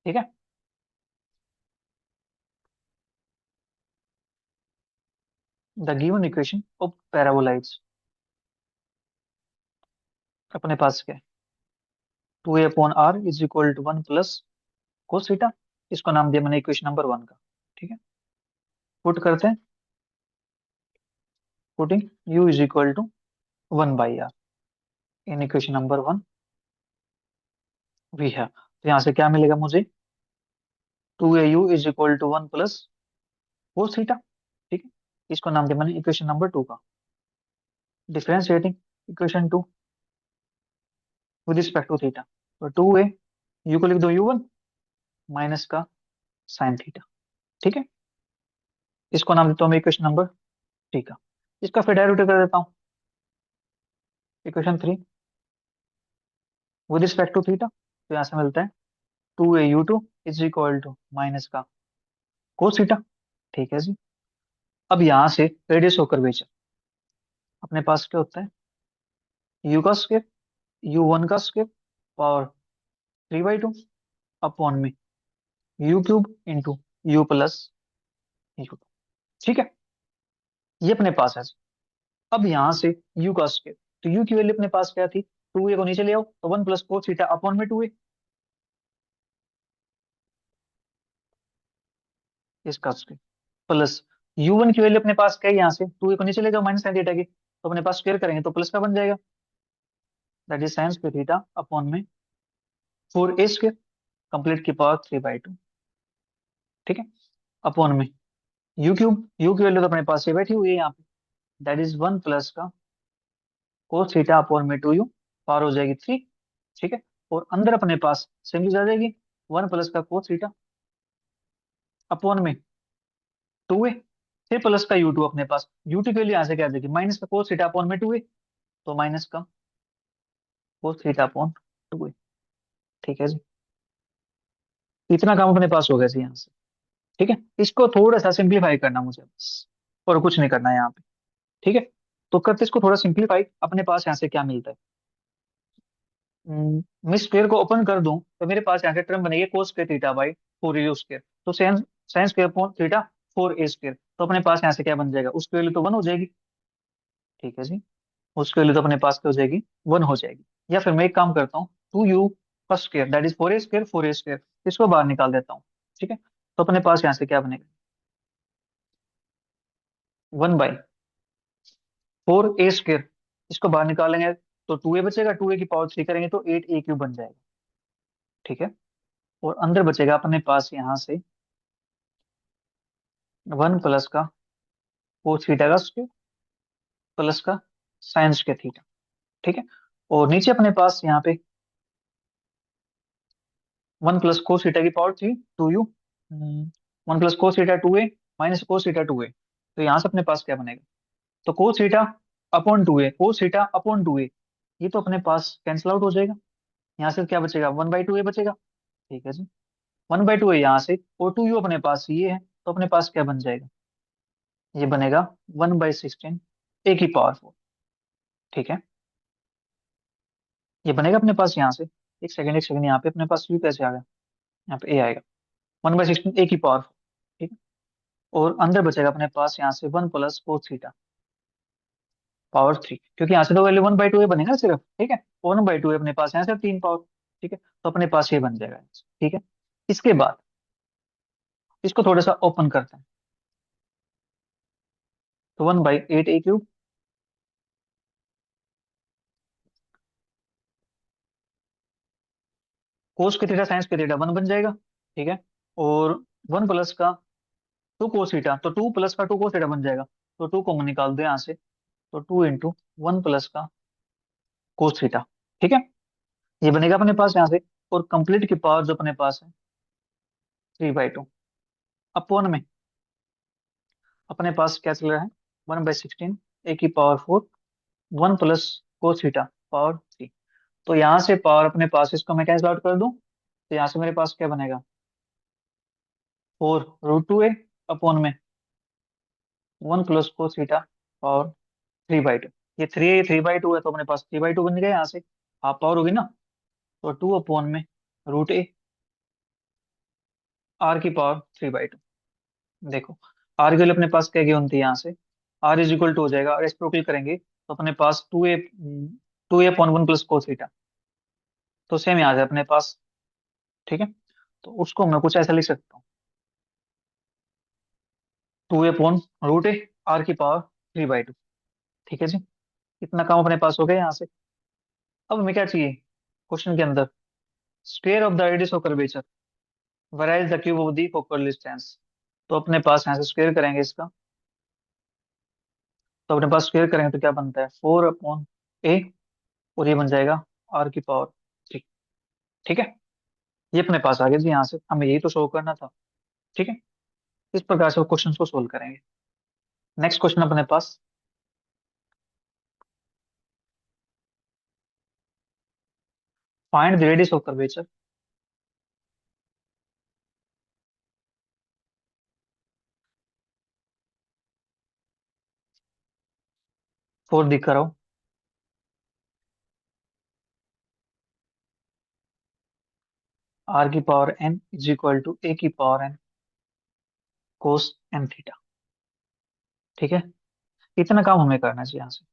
ठीक है, the given equation of paraboloids अपने पास क्या है, 2a/r is equal to 1 plus cos theta. इसको नाम दिया मैंने इक्वेशन नंबर 1 का। ठीक है, पुट करते हैं, putting u is equal to 1/r in equation number 1 वी है। तो यहाँ से क्या मिलेगा मुझे, 2au is equal to 1 plus cos theta. ठीक है, इसको नाम दिया मैंने इक्वेशन नंबर 2 का। Differentiating equation 2 with respect to theta, तो 2a, u को लिख दो u1 माइनस का साइन थीटा। ठीक है, इसको नाम देता हूँ मैं इक्वेशन नंबर 3 का। इसका फिर डेरिवेटिव कर देता हूँ, equation 3 with respect to theta, तो यहाँ से मिलता है 2au2 is equal to minus का कोस थीटा। ठीक है जी, अब यहाँ से रेडियस होकर बेचा, अपने पास क्या होता है, u का स्क्वायर, u1 का स्क्वायर पावर 3/2 अपॉन में u cube into u plus u। ठीक है, ये अपने पास है। अब यहाँ से u का स्क्वायर, तो u की वैल्यू अपने पास क्या थी, 2a को नीचे ले आओ तो 1 प्लस कोस थीटा अपॉन में 2a, इसका स्क्वायर प्लस u1 की वैल्यू अपने पास क्या है, यहाँ से 2a को नीचे ले जाओ माइनस साइन थीटा की, तो अपने पास स्क्वायर करेंगे तो प्लस का बन जाएगा, that is sine square theta upon में 4a स्क्वायर कंप्लीट की पावर 3/2। ठीक है, अपॉन में u क्यूब, u की वैल्यू तो अपने पास ये बैठी हुई है यहाँ पे, दैट इज 1 प्लस का कोस थीटा अपॉन में 2u, पावर हो जाएगी 3। ठीक है, और अंदर अपने पास सेम चीज आ जाएगी, 1 प्लस का कोस थीटा अपॉन में 2a, फिर प्लस का u2 अपने पास, u2 के लिए यहाँ से क्या आ जाएगी, माइनस का कोस थीटा अपॉन में 2a, तो माइनस का कोस थीटा अपॉन 2a। ठीक है जी, इतना काम अपने पास हो गया जी यहाँ से। ठीक है, इसको थोड़ा सा सिंप्लीफाई करना मुझे बस, और कुछ नहीं करना है यहाँ पे। ठीक है, तो करते इसको थोड़ा सिंप्लीफाई, अपने पास यहाँ से क्या मिलता है, मैं स्क्वायर को ओपन कर दूं तो मेरे पास यहाँ से टर्म बनेगी cos square theta by 4a square, तो sine sine square upon theta 4a square, तो अपने पास यहाँ से क्या बन जाएगा, उसकी वैल्यू तो 1 हो जाएगी। ठीक है जी, उसकी वैल्यू तो अपने पास क्या हो जाएगी, 1 हो जाएगी। या फिर मैं एक काम करता हूँ, 2u का square that is 4a square, 4a square, इसको बाहर निकाल देता हूँ। ठीक है, तो अपने पास यहाँ से क्या बनेगा, 1/4a स्क्वायर, इसको बाहर निकालेंगे तो 2a बचेगा, 2a की पावर 3 करेंगे तो 8a क्यूब बन जाएगा। ठीक है, और अंदर बचेगा अपने पास यहाँ से 1 प्लस का कोस थीटा का स्क्वायर प्लस का साइन स्क्वायर थीटा। ठीक है, और नीचे अपने पास यहाँ पे 1 प्लस कोस थीटा की power 3 2u, 1 plus cos theta 2a minus cos theta 2a, तो यहाँ से अपने पास क्या बनेगा, तो cos theta upon 2a, cos theta upon 2a, ये तो अपने पास कैंसिल आउट हो जाएगा, यहाँ से क्या बचेगा, 1/2a बचेगा। ठीक है जी, 1/2 है यहाँ से, और 2u अपने पास ये है, तो अपने पास क्या बन जाएगा, ये बनेगा 1/16 a की पावर 4। ठीक है, ये बनेगा अपने पास यहाँ से, एक सेकंड यहाँ पे अपने पास u कैसे आ गया, यहाँ पे a आएगा, 1/16 a की पावर 4। ठीक है, और अंदर बचेगा अपने पास यहाँ से 1 प्लस कोस थीटा पावर 3, क्योंकि यहाँ से तो वैल्यू 1/2 बनेगा सिर्फ। ठीक है, 1/2 अपने पास यहाँ से 3 पावर। ठीक है, तो अपने पास ये बन जाएगा। ठीक है, इसके बाद इसको थोड़ा सा ओपन करते हैं, तो 1/8a क्यूब कोस के थीटा साइंस के थीटा 1 बन जाएगा। ठीक है, और 1 प्लस का 2 कोस थीटा, तो 2 प्लस का 2 कोस थीटा बन जाएगा, तो 2 कॉमन निकाल दो यहाँ से, तो 2 इंटू 1 प्लस का कोस थीटा। ठीक है, ये बनेगा अपने पास यहाँ से, और कंप्लीट की पावर जो अपने पास है 3/2 अपॉन में अपने पास क्या चल रहा है, 1/16 ए की power 4, 1 plus cos theta power 3। तो यहाँ से पावर अपने पास, इसको मैं कैंसिल आउट कर दूं, तो यहाँ से मेरे पास क्या बनेगा, 4√2a अपॉन में 1 प्लस कोस थीटा पावर 3/2। ये 3/2 है, तो अपने पास 3/2 बन गया, यहाँ से हाफ पावर होगी ना, तो 2 अपॉन में √a आर की पावर 3/2। देखो, आर की वैल्यू अपने पास क्या गिवन थी यहाँ से, आर इज इक्वल टू हो जाएगा, और रेसिप्रोकल करेंगे तो अपने पास 2a upon 1 plus cos theta, तो सेम यहाँ से अपने पास। ठीक है, तो उसको मैं कुछ ऐसा लिख सकता हूँ, 2 अपॉन √a r⁴ ठीक है जी। इतना काम अपने पास हो गया यहाँ से। अब हमें क्या चाहिए क्वेश्चन के अंदर? Square of the radius of curvature varies the cube of the focal distance. तो अपने पास यहाँ से स्क्वायर करेंगे इसका। तो अपने पास स्क्वायर करेंगे तो क्या बनता है? 4/a, और ये बन जाएगा r⁴ ठीक है। ये अपने पास आ गया जी। यहाँ से हमें यही तो शो करना था। ठीक है। इस प्रकार से क्वेश्चन को सोल्व करेंगे। नेक्स्ट क्वेश्चन अपने पास, find the radius of curvature for the curve r⁴n is equal to a⁴n cos n theta. ठीक है। इतना काम हमें करना चाहिए यहाँ से।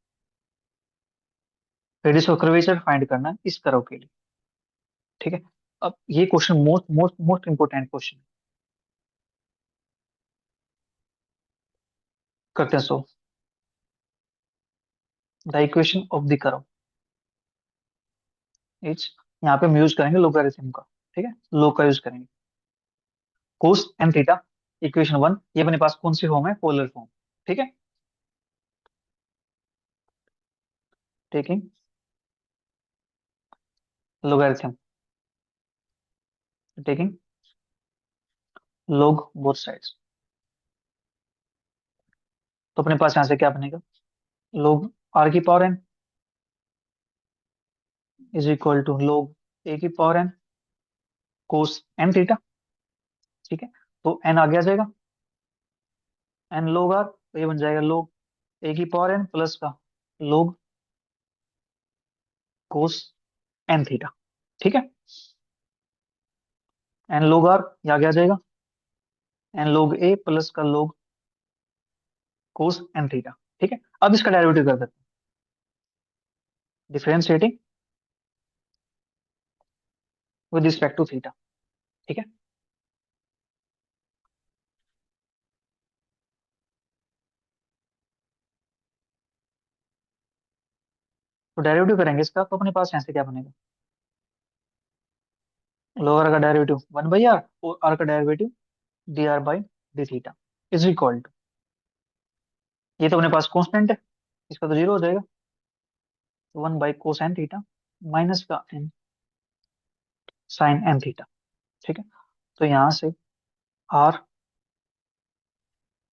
रेडियस ऑफ कर्वेचर फाइंड करना है इस कर्व के लिए। ठीक है। अब ये question most most most important question करते हैं। So the equation of the curve is, यहाँ पे हम यूज करेंगे लोगारिथम का। ठीक है, लोग का यूज करेंगे। कोस एन थीटा इक्वेशन 1, ये अपने पास कौन सी फॉर्म है? Polar form. ठीक है। Taking logarithm, taking log both sides. तो अपने पास यहाँ से क्या बनेगा? log r⁴n is equal to log a⁴n cos n theta. ठीक है। तो n आगे आ जाएगा, n log r, तो ये बन जाएगा log a⁴n प्लस का log कोस n थीटा। ठीक है। n log r ये आगे आ जाएगा, n log a प्लस का log कोस n थीटा। ठीक है। अब इसका डेरिवेटिव कर देते हैं, differentiating with respect to theta. ठीक है। तो डेरिवेटिव करेंगे इसका, तो अपने पास यहाँ से क्या बनेगा? लोअर का डेरिवेटिव 1/r, और r का derivative dr/d theta is equal to, ये तो अपने पास कांस्टेंट है, इसका तो जीरो हो जाएगा। 1/cos n थीटा माइनस का n साइन n थीटा। ठीक है। तो यहाँ से r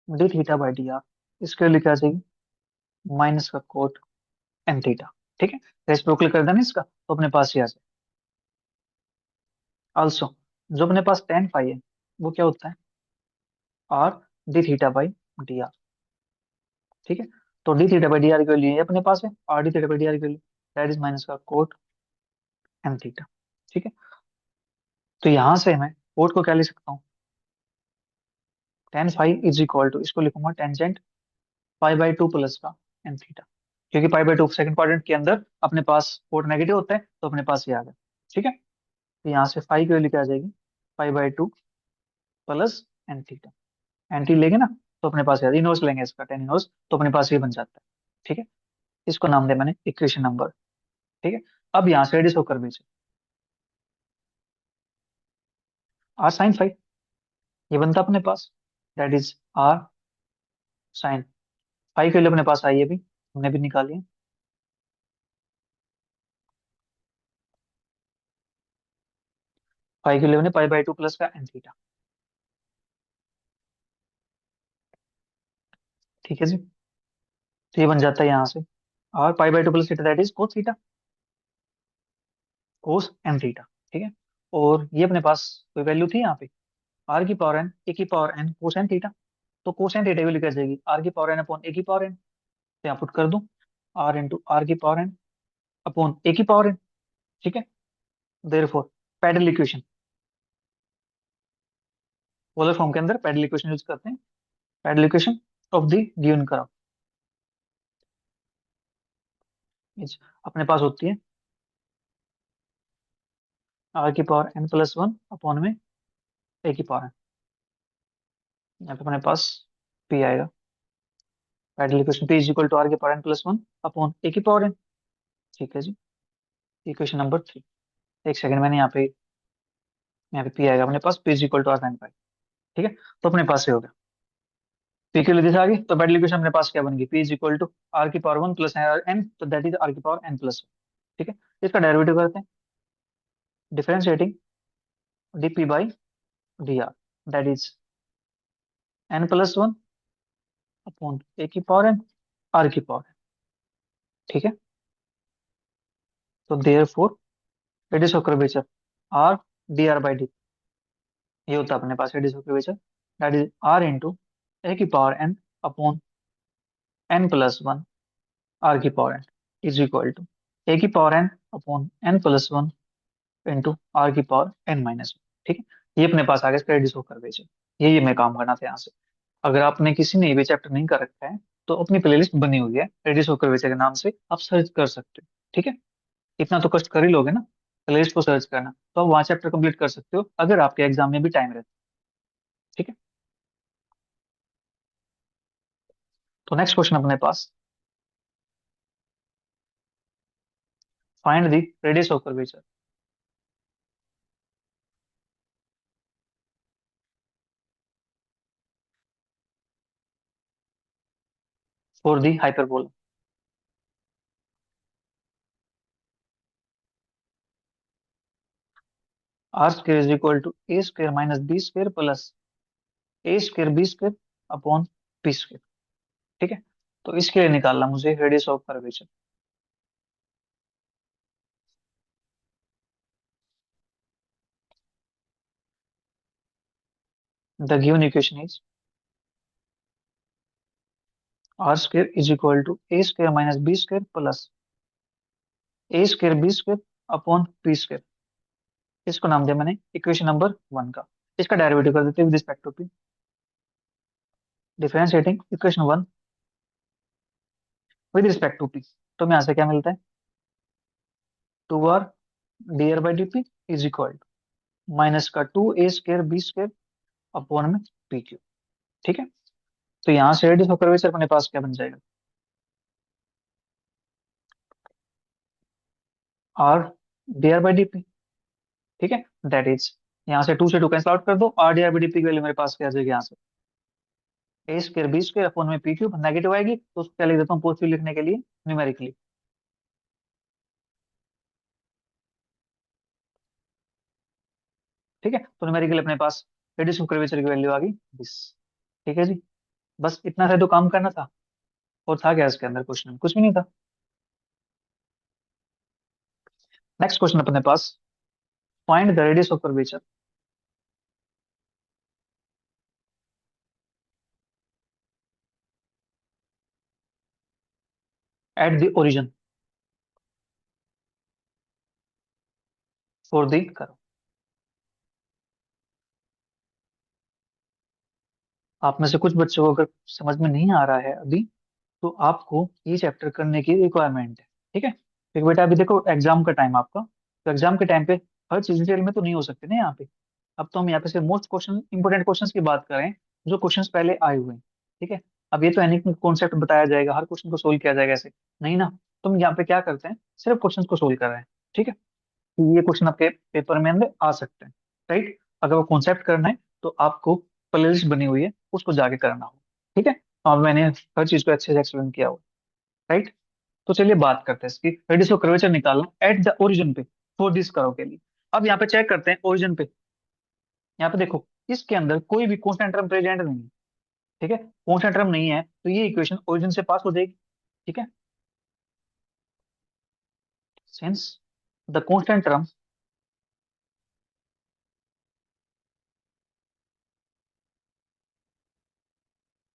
d⁡ इसके लिए क्या चाहिए? माइनस का कोट n थीटा। ठीक है। रेसिप्रोकल कर देना इसका, तो अपने पास ये आ जाए। आल्सो जो अपने पास tan फाई है वो क्या होता है? r d⁡/dr। ठीक है। तो d⁡/dr के लिए अपने पास है r d⁡/dr के लिए, दैट इज माइनस का कोट n थीटा। ठीक है। तो यहां से मैं कोट को क्या लिख सकता हूँ? tan phi is equal to, इसको लिखूंगा टेंजेंट π/2 प्लस का n थीटा, क्योंकि π/2 सेकंड क्वाड्रेंट के अंदर अपने पास कोट नेगेटिव होता है, तो अपने पास ये आ गया। ठीक है। तो यहाँ से फाई की वैल्यू क्या आ जाएगी? π/2 plus n theta. N T लेंगे ना, तो अपने पास इनवर्स लेंगे इसका, टेन इनवर्स, तो अपने पास ये बन जाता है। ठीक है। इसको नाम दिया मैंने इक्वेशन नंबर। ठीक है। अब यहाँ से radius of curvature r sine phi, ये बनता अपने पास, that is r sine phi के लिए अपने पास आई है भी, हमने भी निकाली है। फाई के लिए मैंने π/2 प्लस का n थीटा। ठीक है जी। तो ये बन जाता है यहाँ से r π/2 plus theta, that is cos theta, cos n theta. ठीक है। और ये अपने पास कोई वैल्यू थी यहाँ पे, r⁴n a⁴n cos n theta. तो कोस n थीटा वैल्यू क्या जाएगी? r⁴n upon a⁴n। तो यहाँ पुट कर दूं, r into r⁴n upon a⁴n। ठीक है। Therefore pedal equation, polar form के अंदर पैडल इक्वेशन यूज करते हैं। Pedal equation of the given curve is, अपने पास होती है r⁴n+1 अपॉन में a⁴n। यहाँ पे अपने पास पी आएगा। पहली equation P is equal to R के power N plus one upon A की पावर एन। ठीक है जी। Equation number 3। एक सेकंड, मैंने यहाँ पे पी आएगा अपने पास, P is equal to R sine phi. ठीक है, तो अपने पास ये हो गया। पी के लिए दिशा आ गई, तो पहली इक्वेशन अपने पास क्या बन गई, P is equal to R की पावर वन प्लस एन, तो दैट इज आर की पावर एन प्लस वन। ठीक है, इसका डेरिवेटिव करते हैं, differentiating D P by D R, that is N plus one upon A की पावर एन, आर की पावर एन। ठीक है, तो therefore radius of curvature R D R by D, ये होता है अपने पास radius of curvature, that is R into A की power N upon N plus one R की power N is equal to A की power N upon N plus one into R की power N minus one. ठीक है, ये अपने पास आ गया इसका रेडियस ऑफ कर्वेचर। ये मैं काम करना था यहाँ से। अगर आपने किसी ने ये चैप्टर नहीं कर रखा है, तो अपनी प्लेलिस्ट बनी हुई है रेडियस ऑफ कर्वेचर के नाम से, आप सर्च कर सकते हो। ठीक है, इतना तो कष्ट कर ही लोगे ना, प्लेलिस्ट को सर्च करना, तो आप वहाँ चैप्टर कंप्लीट कर सकते हो अगर आपके एग्जाम में भी टाइम रहता है। ठीक है, तो नेक्स्ट क्वेश्चन अपने पास, find the radius of curvature for the hyperbola. R square is equal to A square minus B square plus A square B square upon P square. ठीक है, तो इसके लिए निकालना मुझे radius of curvature. The given equation is R square is equal to A square minus B square plus A square B square upon P square. इसको नाम दिया मैंने इक्वेशन नंबर 1 का। इसका डेरिवेटिव कर देते हैं with respect to P, differentiating equation 1 with respect to P. तो में यहाँ से क्या मिलता है, two R D R by D P is equal to minus का two A square B square upon में पी क्यू। ठीक है, तो यहाँ से रेडियस ऑफ कर्वेचर अपने पास क्या बन जाएगा, are D R by D P. ठीक है, दैट इज, यहाँ से टू से टू कैंसिल आउट कर दो, are D R by D P की वैल्यू मेरे पास क्या आ जाएगी, यहाँ से ए स्क्वायर बी स्क्वायर अपॉन में पी क्यूब, नेगेटिव आएगी तो उसको क्या लिख देता हूँ पॉजिटिव लिखने के लिए न्यूमेरिकली। ठीक है, तो न्यूमेरिकली अपने पास रेडियस ऑफ कर्वेचर की वैल्यू आ गई 20। ठीक है जी, बस इतना सा तो काम करना था। और था क्या इसके अंदर, क्वेश्चन में कुछ भी नहीं था। नेक्स्ट क्वेश्चन अपने पास, find the radius of curvature at the origin for the curve. आप में से कुछ बच्चों को अगर समझ में नहीं आ रहा है अभी, तो आपको ये चैप्टर करने की रिक्वायरमेंट है। ठीक है, क्योंकि बेटा अभी देखो एग्जाम का टाइम आपका, तो एग्जाम के टाइम पे हर चीज डिटेल में तो नहीं हो सकते ना यहाँ पे। अब तो हम यहाँ पे सिर्फ मोस्ट क्वेश्चन इंपोर्टेंट क्वेश्चंस की बात करें, जो क्वेश्चंस पहले आए हुए हैं। ठीक है, अब ये तो है नहीं कि कॉन्सेप्ट बताया जाएगा, हर क्वेश्चन को सोल्व किया जाएगा ऐसे, नहीं ना। तो हम यहाँ पे क्या करते हैं, सिर्फ क्वेश्चंस को सोल्व कर रहे हैं। ठीक है, कि ये क्वेश्चन आपके पेपर में अंदर आ सकते हैं। राइट, अगर वो कॉन्सेप्ट करना है तो आपको प्लेलिस्ट बनी हुई है, उसको जाके करना हो। ठीक है, अब मैंने हर चीज को अच्छे से एक्सप्लेन किया हुआ। राइट, तो चलिए बात करते हैं इसकी, रेडियस ऑफ कर्वेचर निकालना एट द ओरिजिन पे फॉर दिस कर्व के लिए। अब यहाँ पे चेक करते हैं ओरिजिन पे, यहाँ पे देखो इसके अंदर कोई भी कांस्टेंट टर्म प्रेजेंट नहीं है। ठीक है, कांस्टेंट टर्म नहीं है तो ये इक्वेशन ओरिजिन से पास हो जाएगी। ठीक है, since the constant term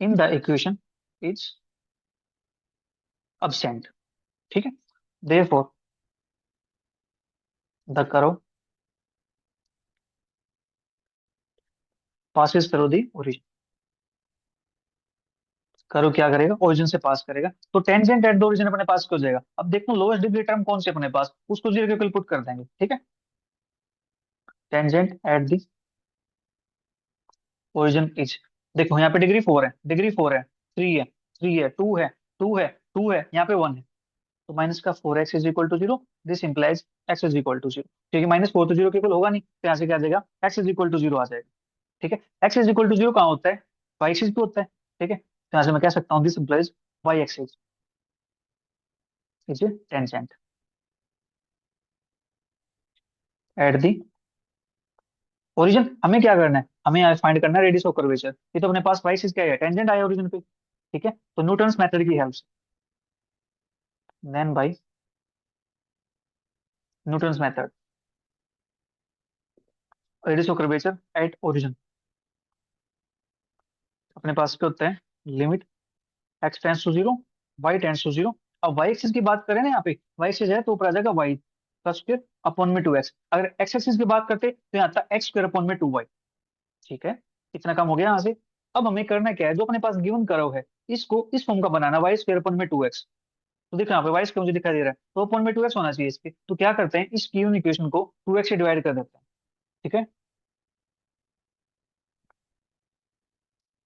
in the equation is absent। ठीक है, therefore the curve passes through the origin. Curve क्या करेगा, ओरिजिन से पास करेगा, तो टेंजेंट एट द ओरिजिन अपने पास हो जाएगा। अब देखो लोएस्ट डिग्री टर्म कौन सी अपने पास, उसको जीरो के इक्वल पुट कर देंगे। ठीक है, tangent at the origin is देखो यहाँ पे डिग्री 4 है, डिग्री 4 है, 3 है, 3 है, 2 है, 2 है, 2 है, यहाँ पे 1 है। तो माइनस का 4x is equal to 0। This implies x is equal to 0, क्योंकि माइनस 4 तो 0 के इक्वल होगा नहीं, तो यहाँ से क्या आ जाएगा, x इज इक्वल टू 0 आ जाएगा। ठीक है, x इज इक्वल टू 0 कहाँ होता है, y एक्सिस पे होता है। ठीक है, तो यहाँ से मैं कह सकता हूँ this implies y axis is tangent at the origin. हमें क्या करना है, हमें यहाँ फाइंड करना है रेडियस ऑफ कर्वेचर। ये तो अपने पास y एक्सिस क्या है, टेंजेंट आया ओरिजिन पे। ठीक है, तो न्यूटन्स मेथड की हेल्प से, then by Newton's method, radius of curvature at origin, अपने पास क्या होता है, limit x tends to 0, y tends to 0। अब y एक्सिस की बात करें ना, यहाँ पे y एक्सिस है तो ऊपर आ जाएगा y का स्क्वायर अपॉन में 2x। अगर x एक्सिस की बात करते तो यहाँ आता x स्क्वायर अपॉन में 2y। ठीक है, इतना काम हो गया यहाँ से। अब हमें करना क्या है, जो अपने पास गिवन कर्व है इसको इस फॉर्म का बनाना, y स्क्वायर अपॉन में 2x। तो देखो यहाँ पे y स्क्वायर मुझे दिखाई दे रहा है, तो अपॉन में 2x होना चाहिए इसके। तो क्या करते हैं, इस गिवन इक्वेशन को 2x से डिवाइड कर देते हैं। ठीक है,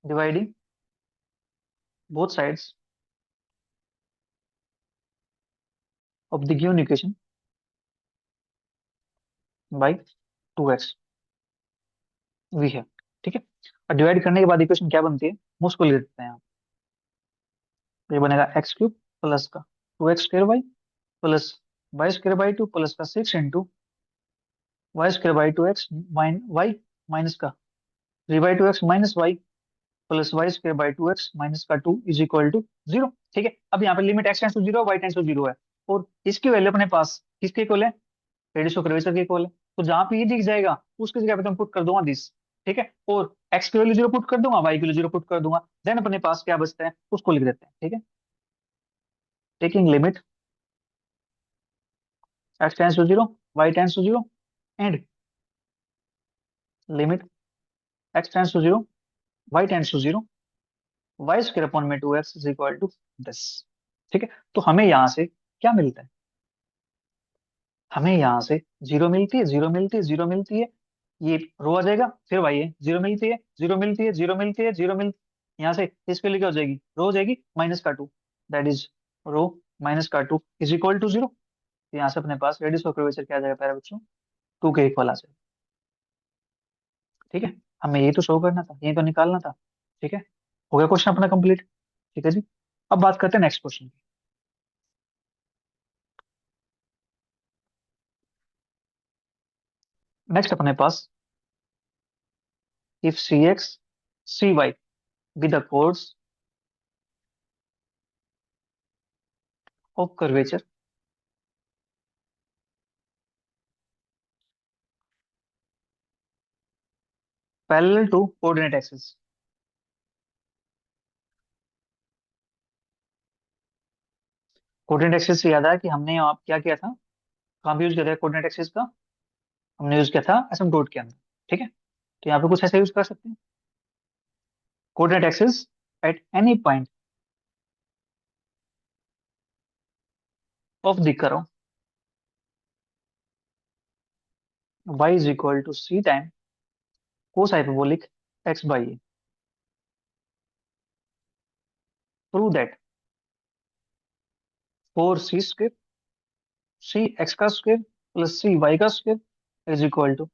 dividing both sides of the given equation by 2x we है। ठीक है, और डिवाइड करने के बाद इक्वेशन क्या बनती है, मुझको लिख देते हैं यहाँ। तो ये बनेगा एक्स क्यूब प्लस का 2x square y plus y square by 2 plus का 6 into y square by 2x minus y minus का 3/2x minus y plus y square by 2x minus का 2 इज इक्वल टू 0। ठीक है, अब यहाँ पे limit x tends to 0, y tends to 0 है, और इसकी वैल्यू अपने पास किसके इक्वल है, रेडियस ऑफ कर्वेचर के इक्वल है। तो जहां पे ये दिख जाएगा उसकी जगह पे तुम पुट कर दूंगा दिस। ठीक है, और x की वैल्यू 0 पुट कर दूंगा, y की वैल्यू 0 पुट कर दूंगा, देन अपने पास क्या बचता है उसको लिख देते हैं। ठीक है, taking limit x tends to 0, y tends to 0 and limit x tends to 0, y tends to 0, y square upon में 2x इज इक्वल टू 10। ठीक है, तो हमें यहाँ से क्या मिलता है, हमें यहाँ से 0 मिलती है, 0 मिलती है, 0 मिलती है, ये रो आ जाएगा, फिर वाई है, 0 मिलती है, 0 मिलती है, 0 मिलती है, 0 मिल, यहाँ से इसके लिए क्या हो जाएगी, रो हो जाएगी माइनस का 2, दैट इज रो माइनस का 2 इज इक्वल टू 0। तो यहाँ से अपने पास रेडियस ऑफ कर्वेचर क्या आ जाएगा प्यारे बच्चों, 2 के इक्वल आ जाएगा। ठीक है, हमें ये तो शो करना था, ये तो निकालना था। ठीक है, हो गया क्वेश्चन अपना कंप्लीट। ठीक है जी, अब बात करते हैं नेक्स्ट क्वेश्चन की। नेक्स्ट अपने पास, if cx cy be the chords of curvature parallel to coordinate axis। Coordinate axis से याद आया कि हमने आप क्या किया था, कहाँ पे यूज किया था कोऑर्डिनेट एक्सिस का, हमने यूज किया था एसिम्प्टोट के अंदर। ठीक है, तो यहाँ पे कुछ ऐसा यूज कर सकते हैं, coordinate axis at any point of the curve y is equal to c time cos hyperbolic x by a। Prove that 4c² c x का स्क्वायर प्लस c y का square is equal to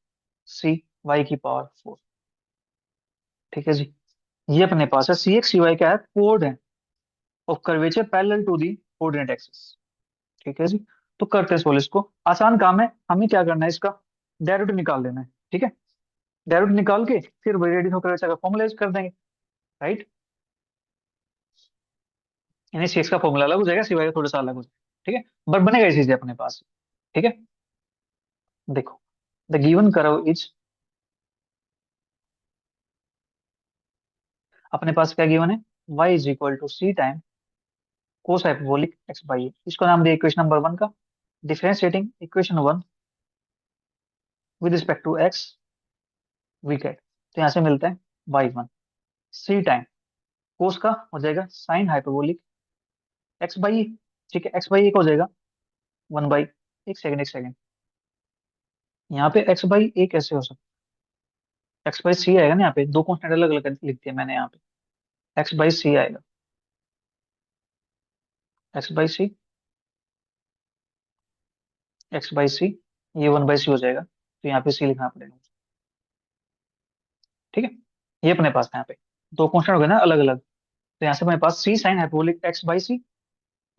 c y⁴। ठीक है जी, ये अपने पास है सी x सी Y क्या है, कोड है of curvature parallel to the coordinate axis. ठीक है जी, तो करते हैं सोल्व इसको, आसान काम है। हमें क्या करना है, इसका डेरिवेटिव निकाल लेना है। ठीक है, डेरिवेटिव निकाल के फिर रेडियस ऑफ कर्वेचर का फॉर्मूला यूज कर देंगे, राइट। यानी सी एक्स का फॉर्मूला अलग हो जाएगा, सी वाई का थोड़ा सा अलग हो जाएगा। ठीक है, बट बनेगा इसी से अपने पास। ठीक है, देखो द गिवन कर्व इज, अपने पास क्या गिवन है, y is equal to c time cos hyperbolic x by A. इसको नाम दिया इक्वेशन नंबर 1 का, differentiating equation 1 with respect to x we get, तो यहाँ से मिलता है y1 c टाइम कोस का हो जाएगा साइन हाइपरबोलिक x बाई ए। ठीक है, x बाई ए का हो जाएगा 1 बाई, एक सेकंड एक सेकंड, यहाँ पे x बाई ए कैसे हो सकता एक्स बाई सी आएगा ना, यहाँ पे दो कॉन्स्टेंट अलग अलग लिख दिया मैंने यहाँ पे। एक्स बाई सी आएगा। X by C, X by सी, ये वन बाई सी हो जाएगा, तो यहाँ पे सी लिखना पड़ेगा। ठीक है, ये अपने पास है यहाँ पे दो कॉन्स्टेंट हो गए ना अलग अलग, तो यहाँ से अपने पास सी sine hyperbolic x by C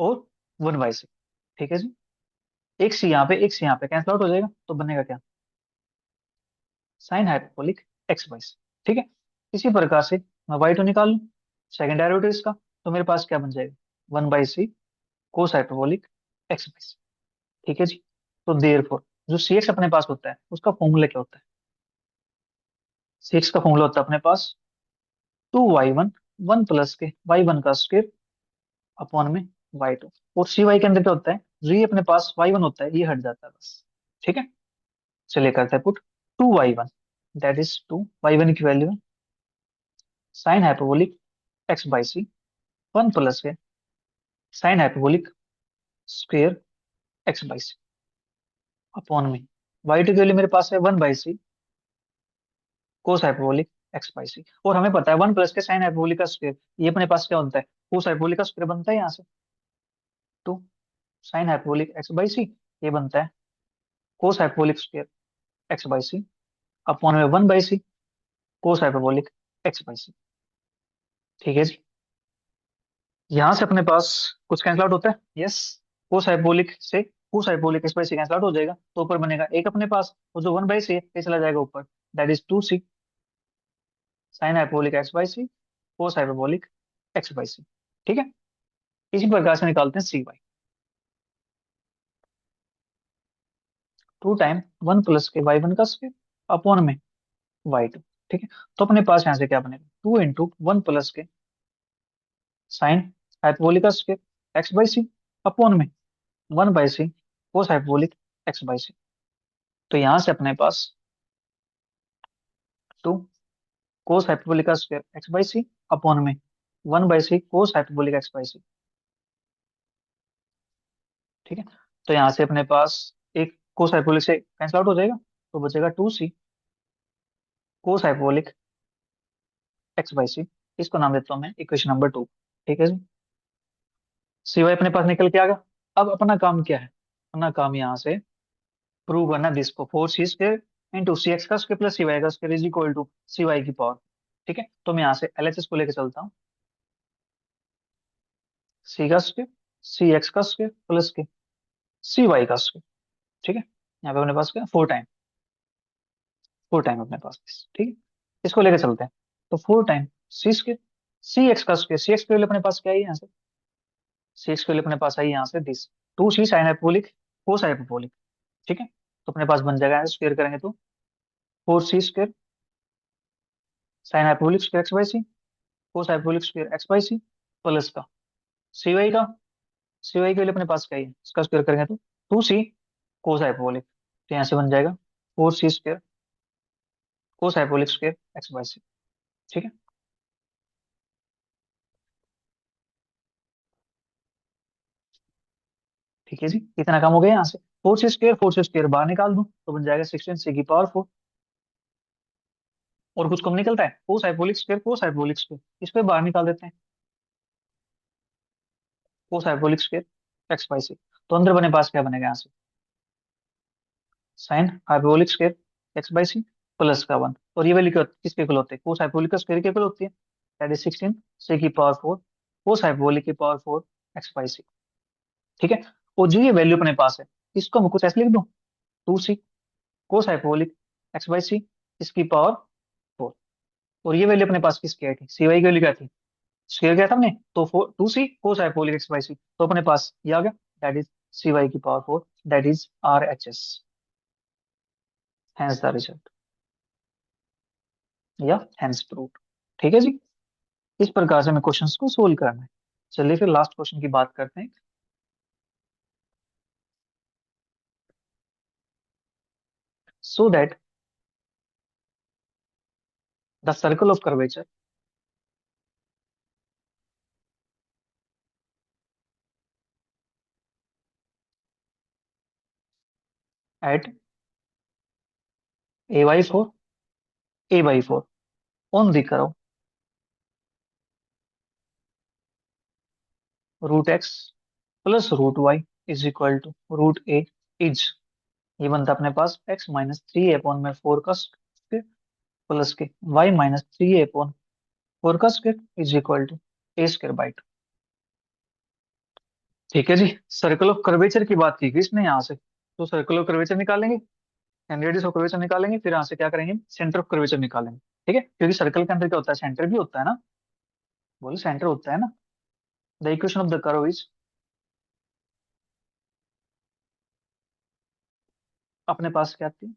और वन बाई सी। ठीक है जी, एक सी यहाँ पे एक सी यहाँ पे कैंसिल आउट हो जाएगा, तो बनेगा क्या, साइन हाइपरबोलिक एक्स बाई सी। ठीक है, इसी प्रकार से मैं वाई टू निकाल लूँ, सेकंड डेरिवेटिव इसका, तो मेरे पास क्या बन जाएगा, one by C cos hyperbolic x by सी। ठीक है जी, तो देयरफॉर जो सी एक्स अपने पास होता है उसका फॉर्मूला क्या होता है, सी एक्स का फॉर्मूला होता है अपने पास two Y one, one plus के वाई वन का स्क्वायर अपॉन में वाई टू। और सी वाई के अंदर क्या होता है, जो ये अपने पास वाई वन होता है ये हट जाता है बस। ठीक है, चलिए करते हैं put, two Y one, that is two Y one की वैल्यू है sine hyperbolic x by C, one plus है sine hyperbolic square x by C upon में वाई टू की वैल्यू मेरे पास है one by C cos hyperbolic x by C. और हमें पता है वन प्लस के साइन हाइपरबोलिक का स्क्वायर, ये अपने पास क्या बनता है, कोस हाइपरबोलिक का स्क्वायर बनता है यहाँ से, two sine hyperbolic x by सी, ये बनता है cos hyperbolic square x by C upon में one by C cos hyperbolic x by सी। ठीक है जी, यहाँ से अपने पास कुछ कैंसिल आउट होता है, यस, कोस हाइपरबोलिक से cos hyperbolic x by c cancel out हो जाएगा, तो ऊपर बनेगा एक अपने पास, और जो वन बाई सी है ये चला जाएगा ऊपर, that is two c sine hyperbolic x by C cos hyperbolic x by सी। ठीक है, इसी प्रकार से निकालते हैं c y, two time one plus के वाई वन का स्क्वायर अपॉन में वाई टू। ठीक है, तो अपने पास यहाँ से क्या बनेगा, टू इंटू वन प्लस के साइन हाइपरबोलिक का square x by C upon में one by C cos hyperbolic x by c. तो यहाँ से अपने पास टू कोस हाइपरबोलिक का square x by C upon में one by C cos hyperbolic x by सी। ठीक है, तो यहाँ से अपने पास एक कोस हाइपरबोलिक से कैंसिल आउट हो जाएगा, तो बचेगा two c cos hyperbolic x by c, इसको नाम देता हूँ मैं इक्वेशन नंबर टू। ठीक है जी, सिवाय अपने पास निकल के आ गया। अब अपना काम क्या है, अपना काम यहाँ से प्रूव करना दिस को, four c square into c x का स्क्वायर प्लस सी वाई का square is equal to c y की पावर। ठीक है, तो मैं यहाँ से एल एच एस को लेकर चलता हूँ, सी का स्क्वायर सी एक्स का स्क्वायर प्लस के सी वाई का स्क्वायर। ठीक है, यहाँ पे अपने पास क्या, फोर टाइम अपने पास ठीक है, इसको लेकर चलते हैं, तो फोर टाइम सी स्क्वायर सी एक्स का स्क्वायर, सी एक्स के लिए अपने पास क्या है यहाँ से, सी एक्स के लिए अपने पास आई यहाँ से this two c sine hyperbolic cos hyperbolic. ठीक है, तो अपने पास बन जाएगा, स्क्वायर करेंगे तो four c square sine hyperbolic square x by C cos hyperbolic square x by c plus का सी वाई का, सी वाई के लिए अपने पास क्या है, इसका स्क्वायर करेंगे तो टू सी कोस हाइपरबोलिक, तो यहाँ से बन जाएगा four c square cos hyperbolic square x by सी। ठीक है, ठीक है जी, इतना काम हो गया यहाँ से, फोर सी स्क्वायर बाहर निकाल दूं तो बन जाएगा सिक्सटीन सी की पावर फोर, और कुछ कम निकलता है, कोस हाइपरबोलिक स्क्वायर इसको भी बाहर निकाल देते हैं, cos hyperbolic square x by c, तो अंदर बने पास क्या बनेगा यहाँ से, sine hyperbolic square x by c plus का वन, और ये वैल्यू किसके इक्वल होते हैं, कोस हाइपरबोलिक का स्क्वायर के इक्वल होती है, दैट इज सिक्सटीन सी की पावर फोर कोस हाइपरबोलिक की पावर फोर एक्स बाई सी। ठीक है, और जो ये वैल्यू अपने पास है इसको मैं कुछ ऐसे लिख दूं, two c cos hyperbolic x by c इसकी पावर फोर, और ये वैल्यू अपने पास किसकी आई थी, सी वाई की वैल्यू क्या थी, स्क्वायर किया था हमने, तो four two c cos hyperbolic x by c, तो अपने पास ये आ गया, दैट इज सी वाई की power four, that is R H S, hence the result, या हैंस प्रूव्ड। ठीक है जी, इस प्रकार से हमें क्वेश्चंस को सोल्व करना है। चलिए फिर लास्ट क्वेश्चन की बात करते हैं, so that the circle of curvature at a by four a/4 on the curve √x plus √y is equal to √a is, ये बनता है अपने पास x-3a/4 का स्क्वायर प्लस के y-3a/4 का square is equal to a²/2। ठीक है जी। Circle of curvature की बात की थी इसने यहाँ से, तो सर्कल ऑफ कर्वेचर निकालेंगे एंड रेडियस ऑफ कर्वेचर निकालेंगे, फिर यहाँ से क्या करेंगे, सेंटर ऑफ कर्वेचर निकालेंगे। ठीक है, क्योंकि सर्कल के अंदर क्या होता है, सेंटर भी होता है ना, बोलो सेंटर होता है ना। The equation of the curve is, अपने पास क्या थी,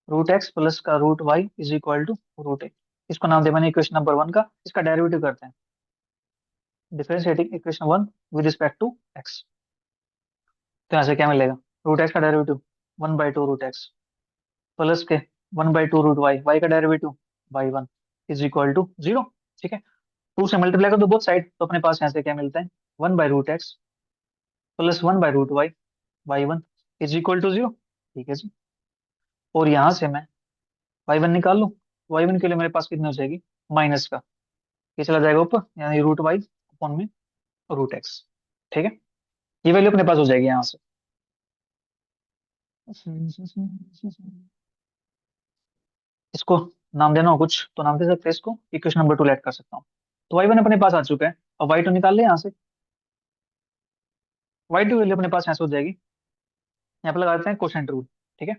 √x प्लस का √y is equal to √a। इसको नाम दे मैंने इक्वेशन नंबर 1 का, इसका डेरिवेटिव करते हैं, differentiating equation 1 with respect to x। तो यहाँ से क्या मिलेगा, √x का डेरिवेटिव 1/2 √x प्लस के 1/2 √y, y का derivative y1 is equal to 0। ठीक है, 2 से मल्टीप्लाई कर दो बोथ साइड, तो अपने पास यहाँ से क्या मिलता है, 1/√x plus 1/√y, y1 is equal to 0। ठीक है जी। और यहाँ से मैं y1 निकाल लूँ, y1 के लिए मेरे पास कितनी हो जाएगी, माइनस का, ये चला जाएगा ऊपर, यानी √y अपॉन में √x। ठीक है, ये वैल्यू अपने पास हो जाएगी यहाँ से। इसको नाम देना हो कुछ तो नाम दे सकते हैं, इसको इक्वेशन नंबर 2 लेट कर सकता हूँ। तो y1 अपने पास आ चुका है, अब y2 निकाल ले यहाँ से। y2 वैल्यू अपने पास यहाँ से हो जाएगी, यहाँ पे लगा देते हैं क्वोशंट रूल। ठीक है,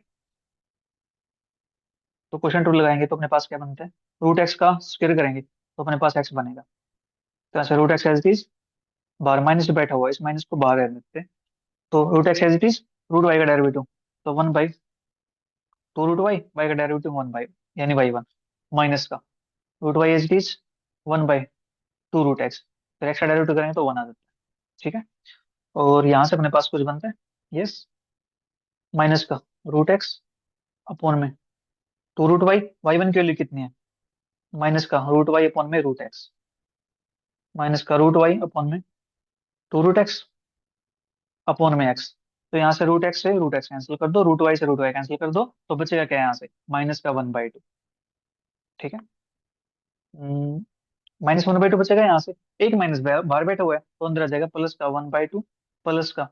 तो क्वोशंट रूल लगाएंगे तो अपने पास क्या बनता है, √x का स्क्वायर करेंगे तो अपने पास x बनेगा। तो ऐसे √x एज इट इज, बाहर माइनस बैठा हुआ है, इस माइनस को बाहर रहने देते हैं। तो √x as it is, √y का डेरिवेटिव, तो 1/2 √y, y का डेरिवेटिव 1/, यानी y1 माइनस का √y as it is 1/2 √x, फिर x का डेरिवेटिव करेंगे तो 1 आ जाता है। ठीक है, और यहाँ से अपने पास कुछ बनता है, यस, माइनस का √x अपॉन में 2 √y, y1 की वैल्यू कितनी है, माइनस का √y अपॉन में √x, माइनस का √y अपॉन में 2 √x अपॉन में x। तो यहाँ से √x से √x कैंसिल कर दो, √y से √y कैंसिल कर दो, तो बचेगा क्या यहाँ से, माइनस का 1/2। ठीक है, -1/2 बचेगा यहाँ से, एक माइनस बाहर बैठा हुआ है तो अंदर आ जाएगा, प्लस का 1/2 प्लस का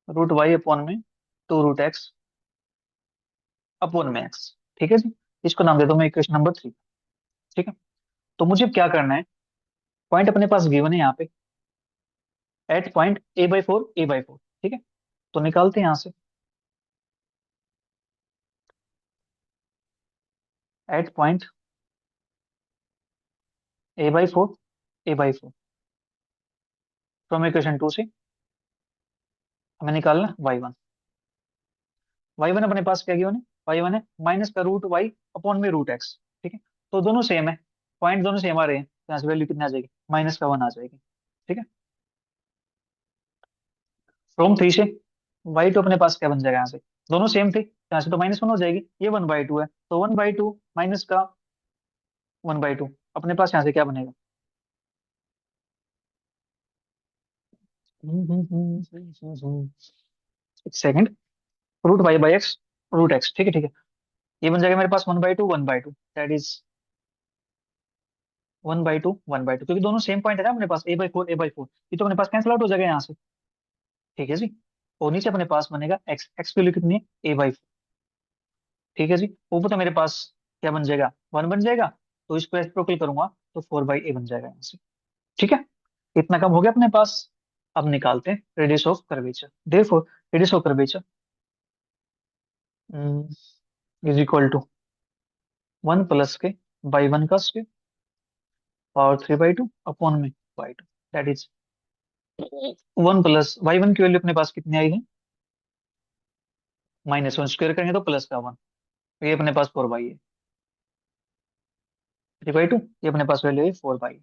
√y अपॉन में 2 √x अपॉन में x। ठीक है जी, इसको नाम दे दो मैं इक्वेशन नंबर 3। ठीक है, तो मुझे क्या करना है, पॉइंट अपने पास गिवन है यहाँ पे, एट पॉइंट a/4 ठीक है, तो निकालते हैं यहाँ से, eight point a/4 from equation 2 से हमें निकालना y1 अपने पास क्या गिवन है, y1 है माइनस का √y अपॉन में √x। ठीक है, तो दोनों सेम है, पॉइंट दोनों सेम आ रहे हैं, तो यहाँ से वैल्यू कितनी आ जाएगी, -1 आ जाएगी। ठीक है, फ्रॉम 3 से y2 अपने पास क्या बन जाएगा, यहाँ से दोनों सेम थे, तो यहाँ से तो -1 हो जाएगी, ये 1/2 है, तो 1/2 माइनस का 1/2 अपने पास यहाँ से क्या बनेगा, एक सेकंड, √y/x √x। ठीक है ठीक है, ये बन जाएगा मेरे पास 1/2 दैट इज 1/2 क्योंकि दोनों सेम पॉइंट है ना अपने पास, a/4 ये तो अपने पास कैंसिल आउट हो जाएगा यहाँ से। ठीक है जी, और नीचे अपने पास बनेगा x की वैल्यू कितनी है, a/4। ठीक है जी, ऊपर तो मेरे पास क्या बन जाएगा, 1 बन जाएगा, तो इसको रेसिप्रोकल करूंगा तो 4/a बन जाएगा यहाँ से। ठीक है, इतना कम हो गया अपने पास। अब निकालते हैं radius of curvature, therefore radius of curvature is equal to 1 plus के y1 का स्क्वायर पावर 3/2 अपॉन में y2, that is 1 plus y1 की वैल्यू अपने पास कितनी आई है, -1 स्क्वायर करेंगे तो प्लस का 1, ये अपने पास 4/, है 3/2, ये अपने पास वैल्यू है 4/,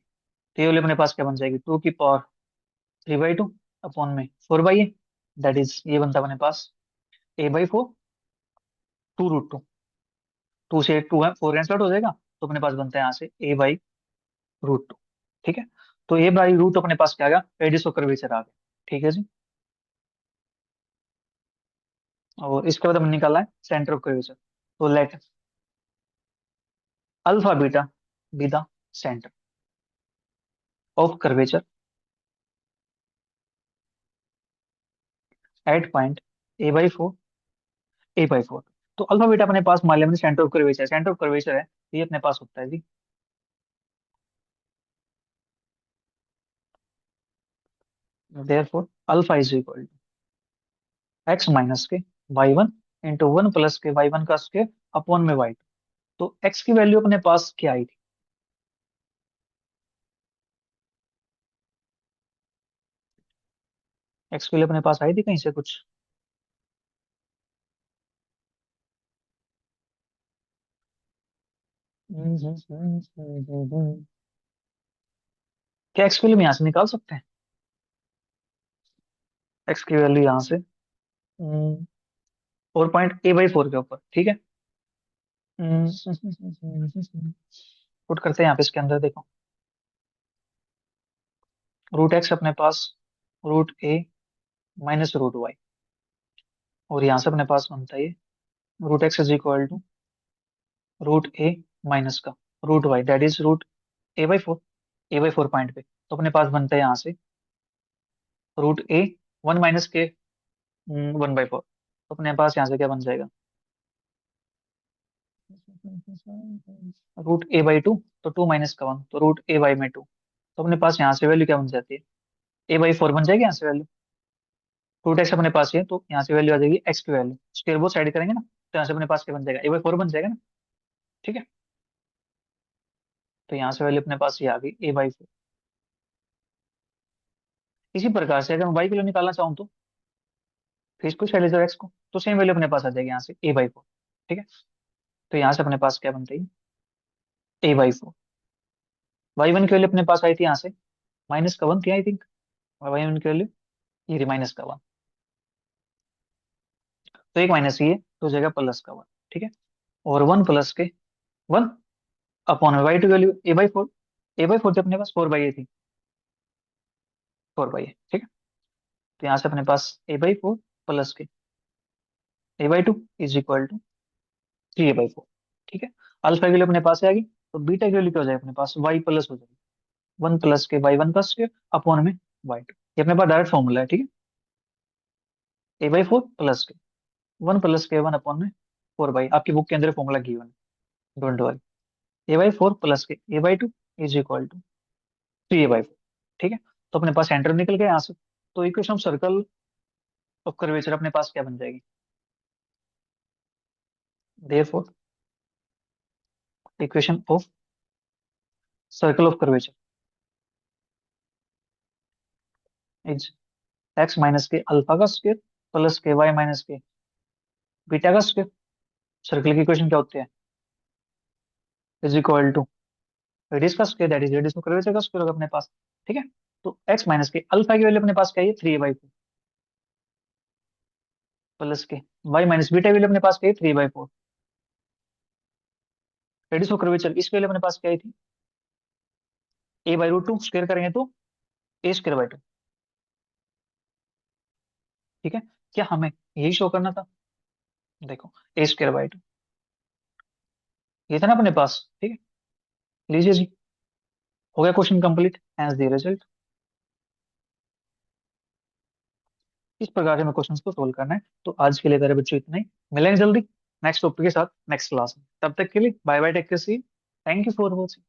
तो ये वैल्यू अपने पास क्या बन जाएगी, 2 की पावर 3/2 अपॉन में 4/, दैट इज ये बनता है अपने पास a/4 2 √2, 2 से 2 है 4 कैंसिल आउट हो जाएगा, तो अपने पास बनता है यहाँ से a/√2। ठीक है, तो a/√2 अपने पास क्या आ गया, रेडियस ऑफ कर्वेचर आ गया। ठीक है जी, और इसके बाद हमने निकाला है सेंटर ऑफ कर्वेचर, तो let alpha beta be the centre of curvature at point a by four. तो अल्फा बीटा अपने पास मान लिया हमने centre of curvature, centre of curvature है तो ये अपने पास होता है जी। Therefore alpha is equal to x minus के Y one into one plus के वाई वन का स्क्वायर अपॉन में वाई टू। तो एक्स की वैल्यू अपने पास क्या आई थी? एक्स की वैल्यू अपने पास आई थी कहीं से कुछ? क्या एक्स की वैल्यू हम यहाँ से निकाल सकते हैं? एक्स की वैल्यू यहाँ से four point a by four के ऊपर, ठीक है। पुट करते हैं यहाँ पे इसके अंदर, देखो रूट एक्स अपने पास root a minus root y, और यहाँ से अपने पास बनता है ये root x is equal to root a minus का root y that is root a by four, a by four point पे। तो अपने पास बनता है यहाँ से रूट ए वन माइनस के वन बाई फोर। तो अपने पास यहाँ से क्या बन जाएगा? रूट ए बाई टू, तो टू माइनस का वन तो रूट ए बाई में टू। तो अपने पास यहाँ से वैल्यू क्या बन जाती है? ए बाई फोर बन जाएगी यहाँ से वैल्यू। रूट एक्स अपने पास ही है तो यहाँ से वैल्यू आ जाएगी एक्स की वैल्यू, स्क्वायर वो साइड करेंगे ना, तो यहाँ से अपने पास क्या बन जाएगा? ए बाई फोर बन जाएगा ना, ठीक है। तो यहाँ से वैल्यू अपने पास ये आ गई ए बाई फोर। इसी प्रकार से अगर मैं वाई की वैल्यू निकालना चाहूँ तो फिर इसको साइड ले जाओ एक्स को, तो सेम वैल्यू अपने पास आ जाएगी यहाँ से ए बाई फोर, ठीक है। तो यहाँ से अपने पास क्या बनता है? A by four. Y one की वैल्यू अपने पास आई थी यहाँ से माइनस का वन थी आई थिंक, वाई वन की वैल्यू ये रही माइनस का वन। तो एक माइनस ये तो हो जाएगा प्लस का वन, ठीक है। और वन प्लस के one upon y two value a by four. A by four थी अपने पास फोर बाई ए थी, फोर बाई ए, ठीक है। तो यहाँ से अपने पास ए बाई फोर प्लस के a by two is equal to three a by four, ठीक है। अल्फा की वैल्यू अपने पास है आ गई, तो बीटा की वैल्यू क्या हो जाएगी अपने पास? वाई प्लस हो जाएगी वन प्लस के वाई वन का स्क्वायर अपॉन में वाई टू। ये अपने पास डायरेक्ट फॉर्मूला है, ठीक है। ए बाई फोर प्लस के वन प्लस के वन अपॉन में फोर बाई, आपकी बुक के अंदर फॉर्मूला गिवन है, don't worry. A by four plus के a by two is equal to three a by four, ठीक है। तो अपने पास सेंटर निकल गया यहाँ से। तो equation of circle of curvature अपने पास क्या बन जाएगी? Therefore equation of circle of curvature is x minus के अल्फा का स्क्वायर प्लस के वाई माइनस के बीटा का स्क्वायर। सर्कल की इक्वेशन क्या होती है? इज इक्वल टू रेडियस का square that is radius of curvature का स्क्वायर होगा अपने पास, ठीक है। तो एक्स माइनस के अल्फा की वैल्यू अपने पास क्या है? Three a by four plus के वाई माइनस बीटा की वैल्यू अपने पास क्या है? Three a by four. Radius of curvature इसकी वैल्यू अपने पास क्या आई थी? ए बाई रूट टू, स्क्वायर करेंगे तो ए स्क्वायर बाई टू, ठीक है। क्या हमें यही शो करना था? देखो ए स्क्वायर बाई टू ये था ना अपने पास, ठीक है। लीजिए जी, हो गया question complete, hence the result. इस प्रकार से हमें क्वेश्चंस को सोल्व करना है। तो आज के लिए मेरे बच्चों इतना ही, मिलेंगे जल्दी नेक्स्ट टॉपिक के साथ नेक्स्ट क्लास में। तब तक के लिए bye bye, take care, see, thank you for watching.